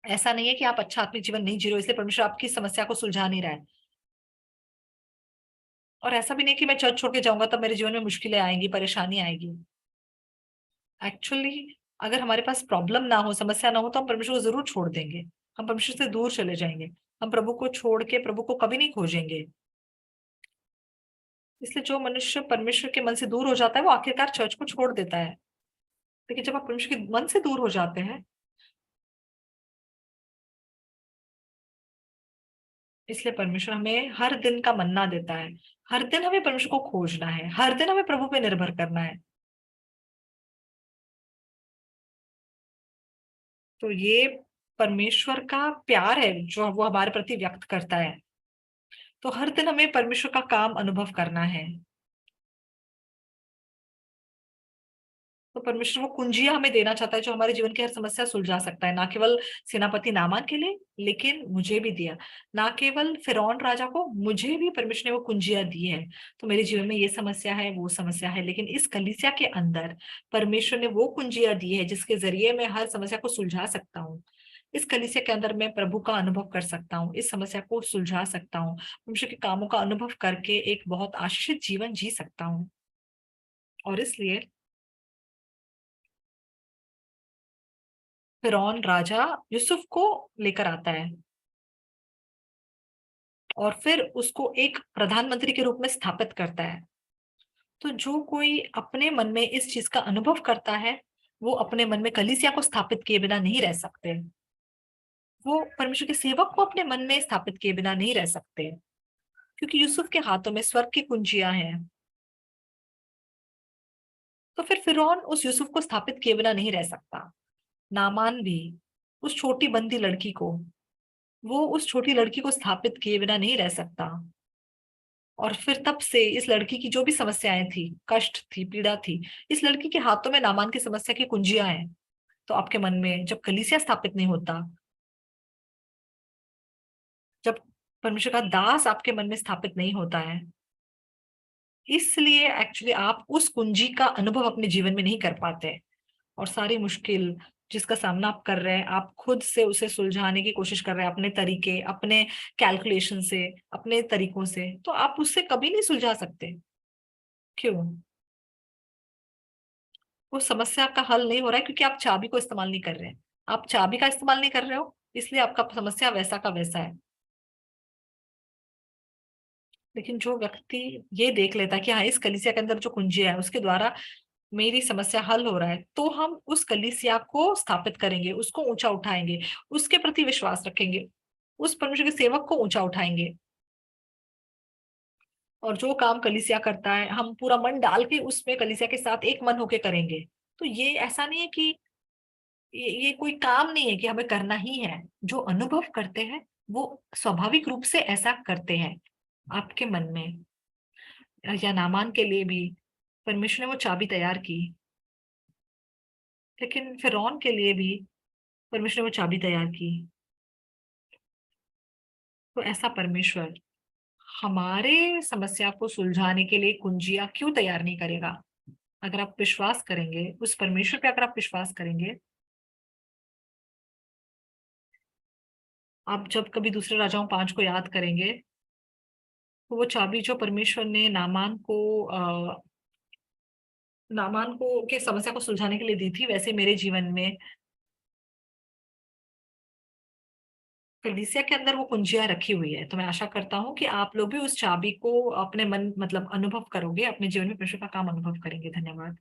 ऐसा नहीं है कि आप अच्छा आत्मिक जीवन नहीं जी रहे हो इसलिए परमेश्वर आपकी समस्या को सुलझा नहीं रहा है। और ऐसा भी नहीं कि मैं चर्च छोड़ के जाऊंगा तब मेरे जीवन में मुश्किलें आएंगी, परेशानी आएगी। एक्चुअली अगर हमारे पास प्रॉब्लम ना हो, समस्या ना हो, तो हम परमेश्वर को जरूर छोड़ देंगे। हम परमेश्वर से दूर चले जाएंगे। हम प्रभु को छोड़ के प्रभु को कभी नहीं खोजेंगे। इसलिए जो मनुष्य परमेश्वर के मन से दूर हो जाता है वो आखिरकार चर्च को छोड़ देता है। लेकिन जब आप परमेश्वर के मन से दूर हो जाते हैं, इसलिए परमेश्वर हमें हर दिन का मन्ना देता है। हर दिन हमें परमेश्वर को खोजना है, हर दिन हमें प्रभु पे निर्भर करना है। तो ये परमेश्वर का प्यार है जो वो हमारे प्रति व्यक्त करता है। तो हर दिन हमें परमेश्वर का काम अनुभव करना है। तो परमेश्वर वो कुंजियां हमें देना चाहता है जो हमारे जीवन की हर समस्या सुलझा सकता है, ना केवल सेनापति नामान के लिए लेकिन मुझे भी दिया। ना केवल फिरौन राजा को, मुझे भी परमेश्वर ने वो कुंजियां दी है। तो मेरे जीवन में ये समस्या है, वो समस्या है, लेकिन इस कलीसिया के अंदर परमेश्वर ने वो कुंजियां दी है जिसके जरिए मैं हर समस्या को सुलझा सकता हूँ। इस कलीसिया के अंदर मैं प्रभु का अनुभव कर सकता हूँ, इस समस्या को सुलझा सकता हूँ, परमेश्वर के कामों का अनुभव करके एक बहुत आशीषित जीवन जी सकता हूँ। और इसलिए फिरौन राजा यूसुफ को लेकर आता है और फिर उसको एक प्रधानमंत्री के रूप में स्थापित करता है। तो जो कोई अपने मन में इस चीज का अनुभव करता है, वो अपने मन में कलीसिया को स्थापित किए बिना नहीं रह सकते। वो परमेश्वर के सेवक को अपने मन में स्थापित किए बिना नहीं रह सकते, क्योंकि यूसुफ के हाथों में स्वर्ग की कुंजियां हैं। तो फिर फिरौन उस यूसुफ को स्थापित किए बिना नहीं रह सकता। नामान भी उस छोटी बंदी लड़की को, वो उस छोटी लड़की को स्थापित किए बिना नहीं रह सकता। और फिर तब से इस लड़की की जो भी समस्याएं थी, कष्ट थी, पीड़ा थी, इस लड़की के हाथों में नामान की समस्या की कुंजियां हैं। तो आपके मन में जब कलीसिया स्थापित नहीं होता, जब परमेश्वर का दास आपके मन में स्थापित नहीं होता है, इसलिए एक्चुअली आप उस कुंजी का अनुभव अपने जीवन में नहीं कर पाते। और सारी मुश्किल जिसका सामना आप कर रहे हैं, आप खुद से उसे सुलझाने की कोशिश कर रहे हैं, अपने तरीके, अपने कैलकुलेशन से, अपने तरीकों से, तो आप उससे कभी नहीं सुलझा सकते। क्यों? वो समस्या का हल नहीं हो रहा है क्योंकि आप चाबी को इस्तेमाल नहीं कर रहे हैं। आप चाबी का इस्तेमाल नहीं कर रहे हो, इसलिए आपका समस्या वैसा का वैसा है। लेकिन जो व्यक्ति ये देख लेता है कि हाँ, इस कलीसिया के अंदर जो कुंजी है उसके द्वारा मेरी समस्या हल हो रहा है, तो हम उस कलीसिया को स्थापित करेंगे, उसको ऊंचा उठाएंगे, उसके प्रति विश्वास रखेंगे, उस परमेश्वर के सेवक को ऊंचा उठाएंगे। और जो काम कलीसिया करता है, हम पूरा मन डाल के उसमें कलीसिया के साथ एक मन होके करेंगे। तो ये ऐसा नहीं है कि ये कोई काम नहीं है कि हमें करना ही है। जो अनुभव करते हैं वो स्वाभाविक रूप से ऐसा करते हैं। आपके मन में या नामान के लिए भी परमेश्वर ने वो चाबी तैयार की, लेकिन फिरौन के लिए भी परमेश्वर ने वो चाबी तैयार की। तो ऐसा परमेश्वर हमारे समस्या को सुलझाने के लिए कुंजियां क्यों तैयार नहीं करेगा? अगर आप विश्वास करेंगे उस परमेश्वर पे, अगर आप विश्वास करेंगे, आप जब कभी दूसरे राजाओं 5 को याद करेंगे, तो वो चाबी जो परमेश्वर ने नामान को के समस्या को सुलझाने के लिए दी थी, वैसे मेरे जीवन में कलीसिया के अंदर वो कुंजियां रखी हुई है। तो मैं आशा करता हूँ कि आप लोग भी उस चाबी को अपने मन मतलब अनुभव करोगे, अपने जीवन में परमेश्वर का काम अनुभव करेंगे। धन्यवाद।